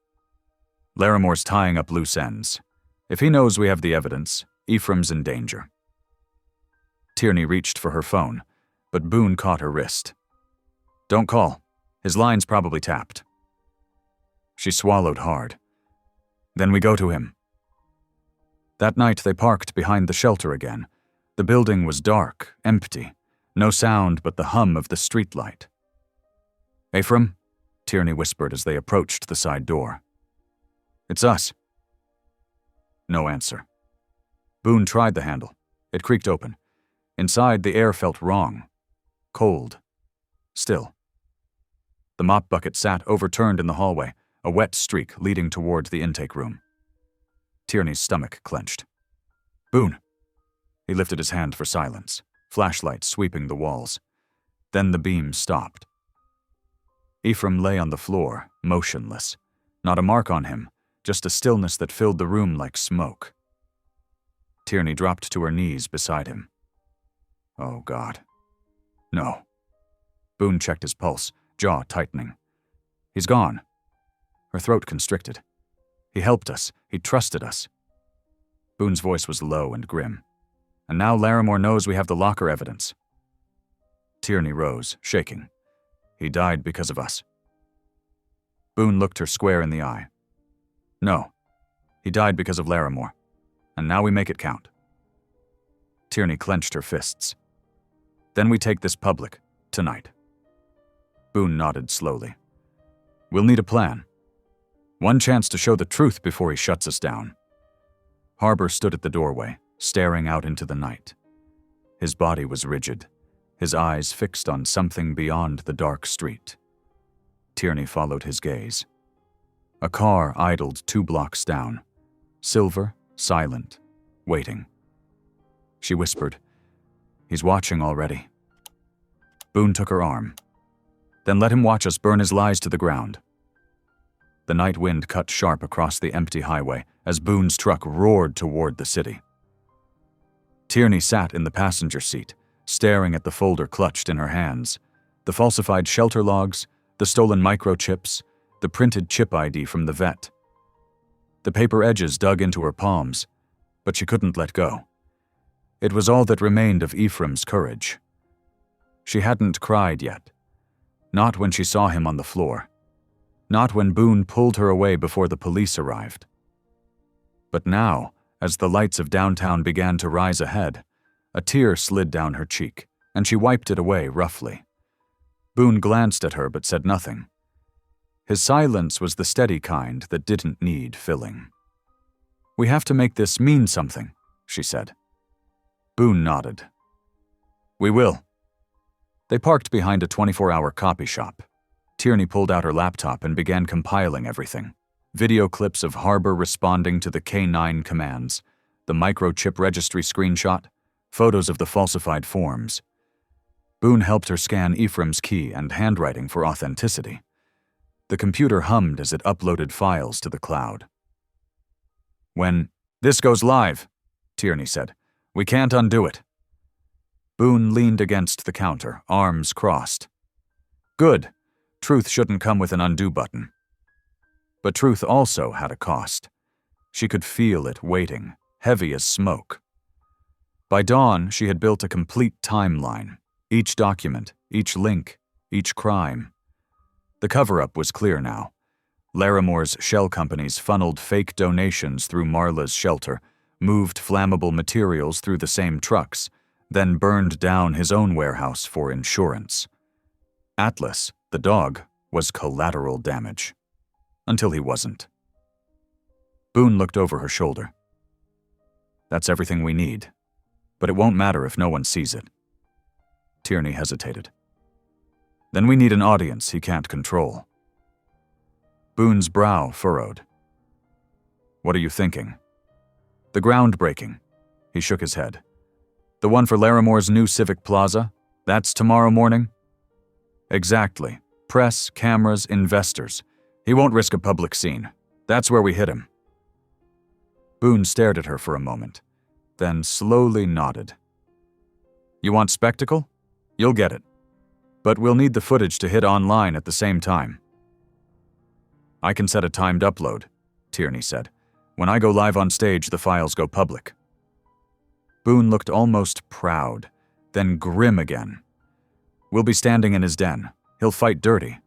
"Larimore's tying up loose ends. If he knows we have the evidence, Ephraim's in danger." Tierney reached for her phone, but Boone caught her wrist. "Don't call. His line's probably tapped." She swallowed hard. "Then we go to him." That night they parked behind the shelter again. The building was dark, empty, no sound but the hum of the streetlight. "Ephraim?" Tierney whispered as they approached the side door. "It's us." No answer. Boone tried the handle. It creaked open. Inside, the air felt wrong. Cold. Still. The mop bucket sat overturned in the hallway, a wet streak leading toward the intake room. Tierney's stomach clenched. "Boone!" He lifted his hand for silence, flashlight sweeping the walls. Then the beam stopped. Ephraim lay on the floor, motionless. Not a mark on him, just a stillness that filled the room like smoke. Tierney dropped to her knees beside him. Oh, God. No. Boone checked his pulse, jaw tightening. "He's gone." Her throat constricted. "He helped us. He trusted us." Boone's voice was low and grim. "And now Larimore knows we have the locker evidence." Tierney rose, shaking. "He died because of us." Boone looked her square in the eye. "No. He died because of Larimore. And now we make it count." Tierney clenched her fists. "Then we take this public, tonight." Boone nodded slowly. "We'll need a plan. One chance to show the truth before he shuts us down." Harbor stood at the doorway, staring out into the night. His body was rigid, his eyes fixed on something beyond the dark street. Tierney followed his gaze. A car idled 2 blocks down, silver, silent, waiting. She whispered, "He's watching already." Boone took her arm. "Then let him watch us burn his lies to the ground." The night wind cut sharp across the empty highway as Boone's truck roared toward the city. Tierney sat in the passenger seat, staring at the folder clutched in her hands, the falsified shelter logs, the stolen microchips, the printed chip ID from the vet. The paper edges dug into her palms, but she couldn't let go. It was all that remained of Ephraim's courage. She hadn't cried yet. Not when she saw him on the floor. Not when Boone pulled her away before the police arrived. But now, as the lights of downtown began to rise ahead, a tear slid down her cheek, and she wiped it away roughly. Boone glanced at her but said nothing. His silence was the steady kind that didn't need filling. "We have to make this mean something," she said. Boone nodded. "We will." They parked behind a 24-hour copy shop. Tierney pulled out her laptop and began compiling everything. Video clips of Harbor responding to the K9 commands, the microchip registry screenshot, photos of the falsified forms. Boone helped her scan Ephraim's key and handwriting for authenticity. The computer hummed as it uploaded files to the cloud. "When this goes live," Tierney said, "we can't undo it." Boone leaned against the counter, arms crossed. "Good. Truth shouldn't come with an undo button." But truth also had a cost. She could feel it waiting, heavy as smoke. By dawn, she had built a complete timeline, each document, each link, each crime. The cover-up was clear now. Laramore's shell companies funneled fake donations through Marla's shelter, moved flammable materials through the same trucks, then burned down his own warehouse for insurance. Atlas, the dog, was collateral damage. Until he wasn't. Boone looked over her shoulder. "That's everything we need, but it won't matter if no one sees it." Tierney hesitated. "Then we need an audience he can't control." Boone's brow furrowed. "What are you thinking?" "The groundbreaking." He shook his head. "The one for Laramore's new Civic Plaza? That's tomorrow morning?" "Exactly. Press, cameras, investors. He won't risk a public scene. That's where we hit him." Boone stared at her for a moment, then slowly nodded. "You want spectacle? You'll get it. But we'll need the footage to hit online at the same time." "I can set a timed upload," Tierney said. "When I go live on stage, the files go public." Boone looked almost proud, then grim again. "We'll be standing in his den. He'll fight dirty."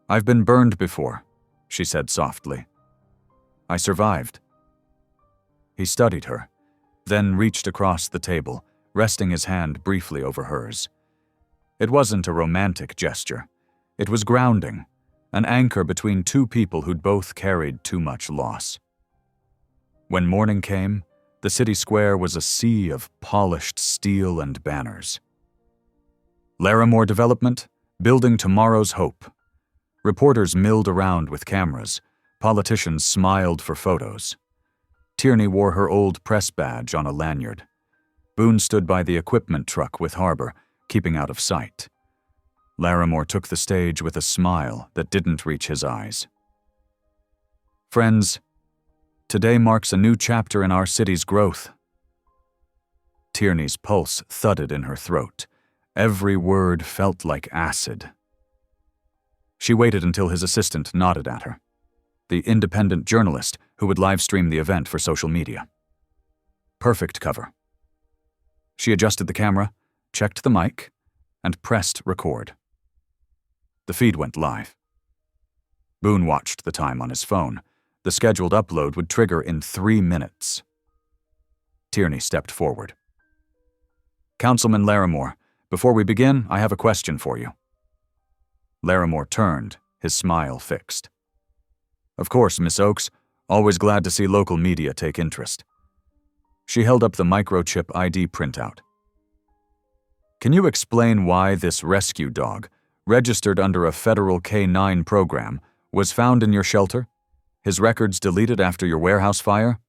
"I've been burned before," she said softly. "I survived." He studied her, then reached across the table, resting his hand briefly over hers. It wasn't a romantic gesture. It was grounding, an anchor between two people who'd both carried too much loss. When morning came, the city square was a sea of polished steel and banners. Laramore Development, building tomorrow's hope. Reporters milled around with cameras. Politicians smiled for photos. Tierney wore her old press badge on a lanyard. Boone stood by the equipment truck with Harbor, keeping out of sight. Laramore took the stage with a smile that didn't reach his eyes. "Friends, today marks a new chapter in our city's growth." Tierney's pulse thudded in her throat. Every word felt like acid. She waited until his assistant nodded at her, the independent journalist who would live-stream the event for social media. Perfect cover. She adjusted the camera, checked the mic, and pressed record. The feed went live. Boone watched the time on his phone. The scheduled upload would trigger in 3 minutes. Tierney stepped forward. "Councilman Laramore, before we begin, I have a question for you." Laramore turned, his smile fixed. "Of course, Miss Oakes. Always glad to see local media take interest." She held up the microchip ID printout. Can you explain why this rescue dog, registered under a federal K-9 program, was found in your shelter? His records deleted after your warehouse fire?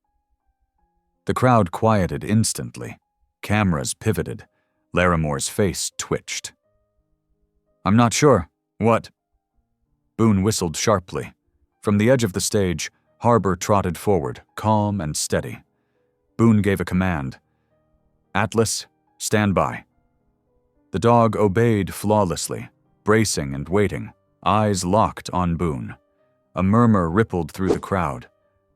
The crowd quieted instantly. Cameras pivoted. Larimore's face twitched. I'm not sure. What? Boone whistled sharply. From the edge of the stage, Harbor trotted forward, calm and steady. Boone gave a command. Atlas, stand by. The dog obeyed flawlessly, bracing and waiting, eyes locked on Boone. A murmur rippled through the crowd.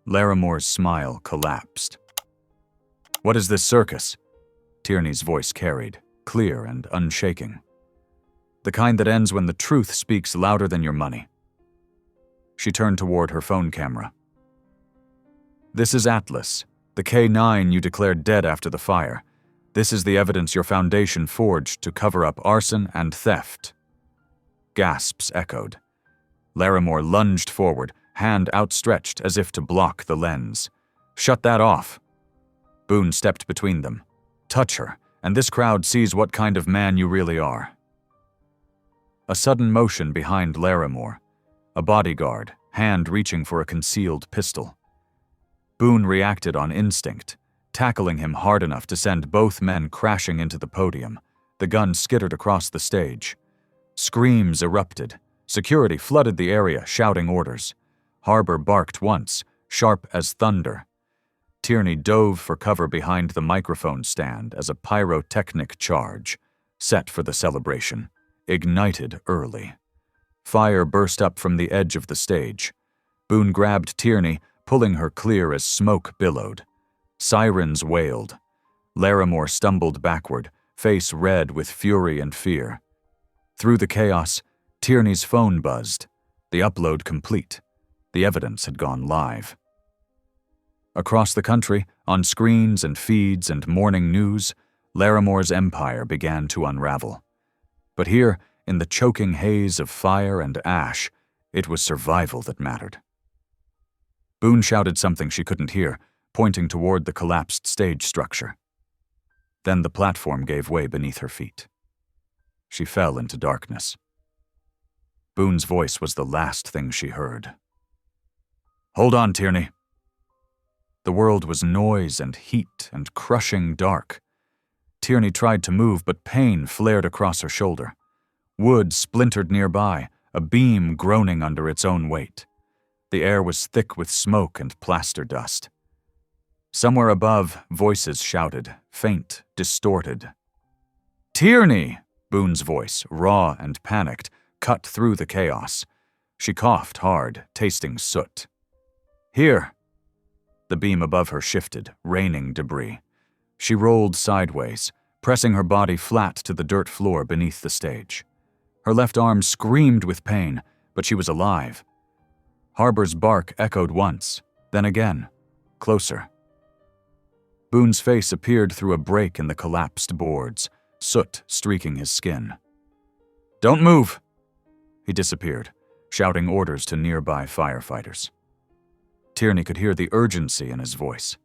Larimore's smile collapsed. What is this circus? Tierney's voice carried, clear and unshaking. The kind that ends when the truth speaks louder than your money. She turned toward her phone camera. This is Atlas, the K-9 you declared dead after the fire. This is the evidence your foundation forged to cover up arson and theft. Gasps echoed. Larimore lunged forward, hand outstretched as if to block the lens. Shut that off. Boone stepped between them. Touch her, and this crowd sees what kind of man you really are. A sudden motion behind Larimore. A bodyguard, hand reaching for a concealed pistol. Boone reacted on instinct, tackling him hard enough to send both men crashing into the podium. The gun skittered across the stage. Screams erupted. Security flooded the area, shouting orders. Harbor barked once, sharp as thunder. Tierney dove for cover behind the microphone stand as a pyrotechnic charge, set for the celebration, ignited early. Fire burst up from the edge of the stage. Boone grabbed Tierney, pulling her clear as smoke billowed. Sirens wailed. Larimore stumbled backward, face red with fury and fear. Through the chaos, Tierney's phone buzzed. The upload complete. The evidence had gone live. Across the country, on screens and feeds and morning news, Larimore's empire began to unravel. But here, in the choking haze of fire and ash, it was survival that mattered. Boone shouted something she couldn't hear, pointing toward the collapsed stage structure. Then the platform gave way beneath her feet. She fell into darkness. Boone's voice was the last thing she heard. Hold on, Tierney. The world was noise and heat and crushing dark. Tierney tried to move, but pain flared across her shoulder. Wood splintered nearby, a beam groaning under its own weight. The air was thick with smoke and plaster dust. Somewhere above, voices shouted, faint, distorted. Tierney! Boone's voice, raw and panicked, cut through the chaos. She coughed hard, tasting soot. Here! The beam above her shifted, raining debris. She rolled sideways, pressing her body flat to the dirt floor beneath the stage. Her left arm screamed with pain, but she was alive. Harbor's bark echoed once, then again, closer. Boone's face appeared through a break in the collapsed boards, soot streaking his skin. Don't move! He disappeared, shouting orders to nearby firefighters. Tierney could hear the urgency in his voice.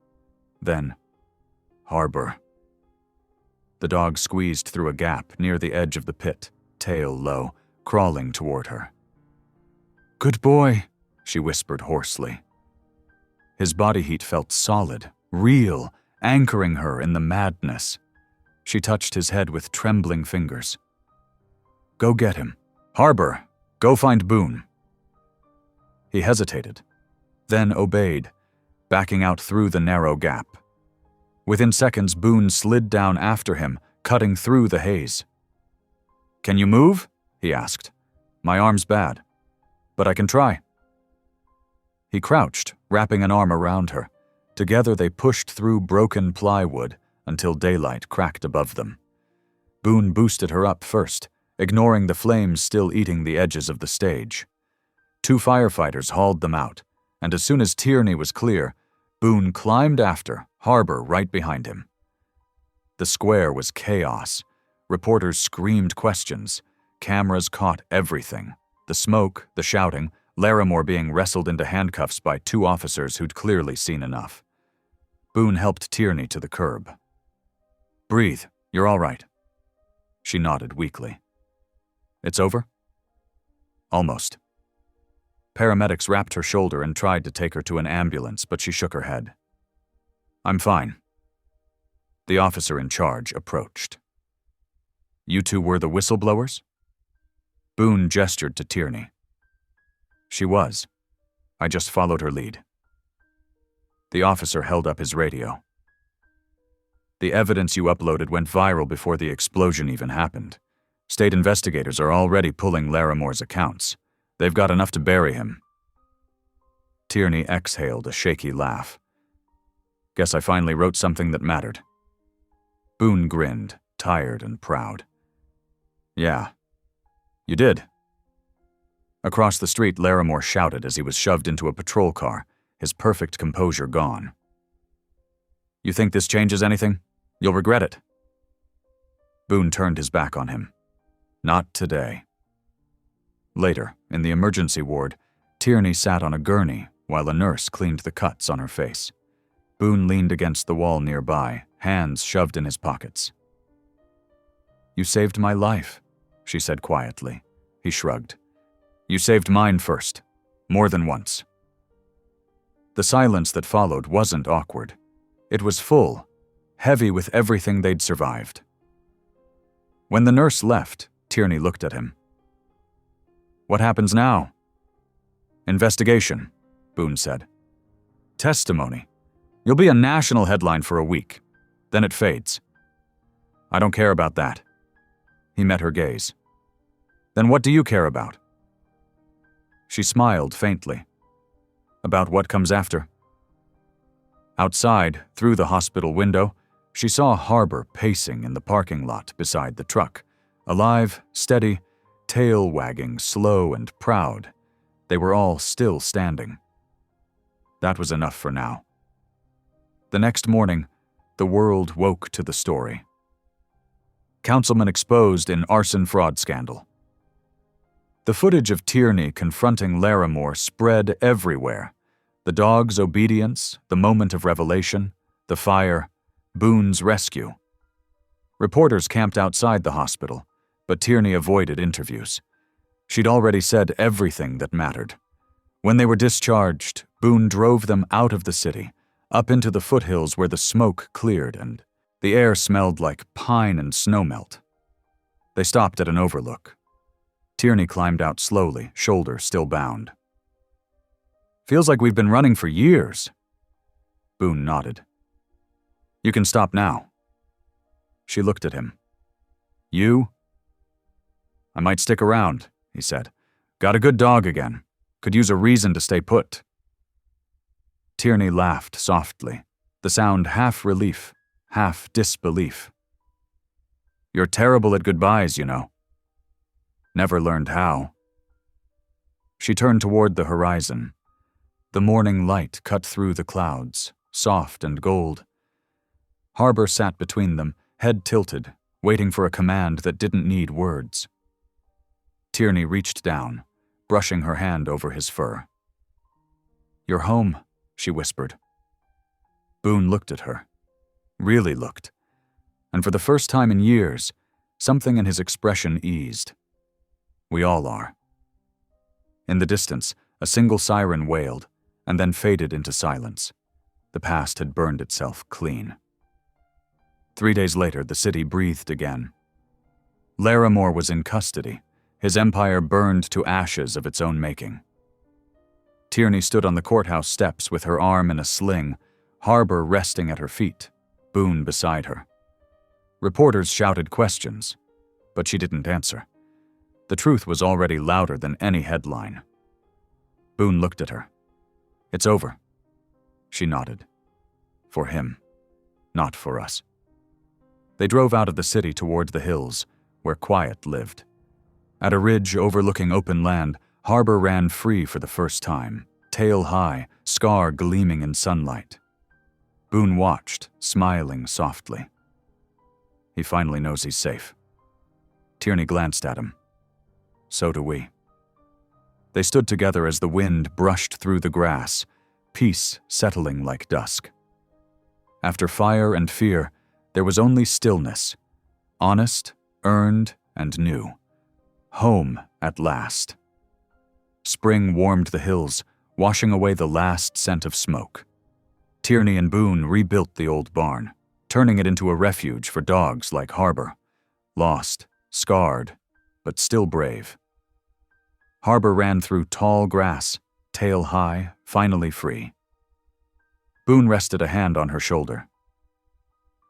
Then, Harbor. The dog squeezed through a gap near the edge of the pit, tail low, crawling toward her. Good boy, she whispered hoarsely. His body heat felt solid, real, anchoring her in the madness. She touched his head with trembling fingers. Go get him. Harbor, go find Boone. He hesitated, then obeyed, backing out through the narrow gap. Within seconds, Boone slid down after him, cutting through the haze. Can you move? He asked. My arm's bad, but I can try. He crouched, wrapping an arm around her. Together they pushed through broken plywood until daylight cracked above them. Boone boosted her up first, ignoring the flames still eating the edges of the stage. 2 firefighters hauled them out, and as soon as Tierney was clear, Boone climbed after, Harbor right behind him. The square was chaos. Reporters screamed questions. Cameras caught everything. The smoke, the shouting, Larimore being wrestled into handcuffs by 2 officers who'd clearly seen enough. Boone helped Tierney to the curb. Breathe, you're all right. She nodded weakly. It's over? Almost. Paramedics wrapped her shoulder and tried to take her to an ambulance, but she shook her head. I'm fine. The officer in charge approached. You two were the whistleblowers? Boone gestured to Tierney. She was. I just followed her lead. The officer held up his radio. The evidence you uploaded went viral before the explosion even happened. State investigators are already pulling Laramore's accounts. They've got enough to bury him. Tierney exhaled a shaky laugh. Guess I finally wrote something that mattered. Boone grinned, tired and proud. Yeah, you did. Across the street, Laramore shouted as he was shoved into a patrol car, his perfect composure gone. You think this changes anything? You'll regret it. Boone turned his back on him. Not today. Later, in the emergency ward, Tierney sat on a gurney while a nurse cleaned the cuts on her face. Boone leaned against the wall nearby, hands shoved in his pockets. You saved my life, she said quietly. He shrugged. You saved mine first, more than once. The silence that followed wasn't awkward. It was full, heavy with everything they'd survived. When the nurse left, Tierney looked at him. What happens now? Investigation, Boone said. Testimony. You'll be a national headline for a week. Then it fades. I don't care about that. He met her gaze. Then what do you care about? She smiled faintly. About what comes after. Outside, through the hospital window, she saw Harbor pacing in the parking lot beside the truck. Alive, steady, tail wagging, slow and proud. They were all still standing. That was enough for now. The next morning, the world woke to the story. Councilman exposed in arson fraud scandal. The footage of Tierney confronting Laramore spread everywhere. The dog's obedience, the moment of revelation, the fire, Boone's rescue. Reporters camped outside the hospital, but Tierney avoided interviews. She'd already said everything that mattered. When they were discharged, Boone drove them out of the city, up into the foothills where the smoke cleared and the air smelled like pine and snowmelt. They stopped at an overlook. Tierney climbed out slowly, shoulder still bound. Feels like we've been running for years. Boone nodded. You can stop now. She looked at him. You? I might stick around, he said. Got a good dog again. Could use a reason to stay put. Tierney laughed softly, the sound half relief, half disbelief. You're terrible at goodbyes, you know. Never learned how. She turned toward the horizon. The morning light cut through the clouds, soft and gold. Harbor sat between them, head tilted, waiting for a command that didn't need words. Tierney reached down, brushing her hand over his fur. You're home, she whispered. Boone looked at her. Really looked. And for the first time in years, something in his expression eased. We all are. In the distance, a single siren wailed, and then faded into silence. The past had burned itself clean. 3 days later, the city breathed again. Laramore was in custody, his empire burned to ashes of its own making. Tierney stood on the courthouse steps with her arm in a sling, Harbor resting at her feet, Boone beside her. Reporters shouted questions, but she didn't answer. The truth was already louder than any headline. Boone looked at her. It's over. She nodded. For him, not for us. They drove out of the city toward the hills, where quiet lived. At a ridge overlooking open land, Harbor ran free for the first time, tail high, scar gleaming in sunlight. Boone watched, smiling softly. He finally knows he's safe. Tierney glanced at him. So do we. They stood together as the wind brushed through the grass, peace settling like dusk. After fire and fear, there was only stillness, honest Earned and new. Home at last. Spring warmed the hills, washing away the last scent of smoke. Tierney and Boone rebuilt the old barn, turning it into a refuge for dogs like Harbor. Lost, scarred, but still brave. Harbor ran through tall grass, tail high, finally free. Boone rested a hand on her shoulder.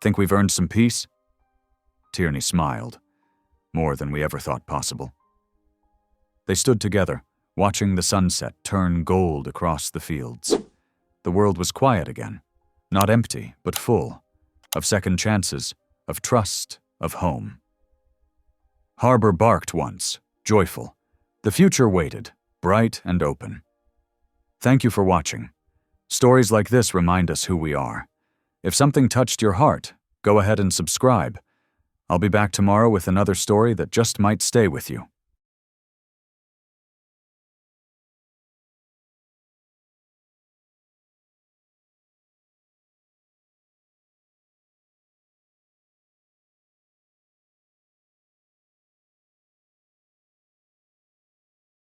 "Think we've earned some peace?" Tierney smiled, more than we ever thought possible. They stood together, watching the sunset turn gold across the fields. The world was quiet again, not empty, but full, of second chances, of trust, of home. Harbor barked once, joyful. The future waited, bright and open. Thank you for watching. Stories like this remind us who we are. If something touched your heart, go ahead and subscribe. I'll be back tomorrow with another story that just might stay with you.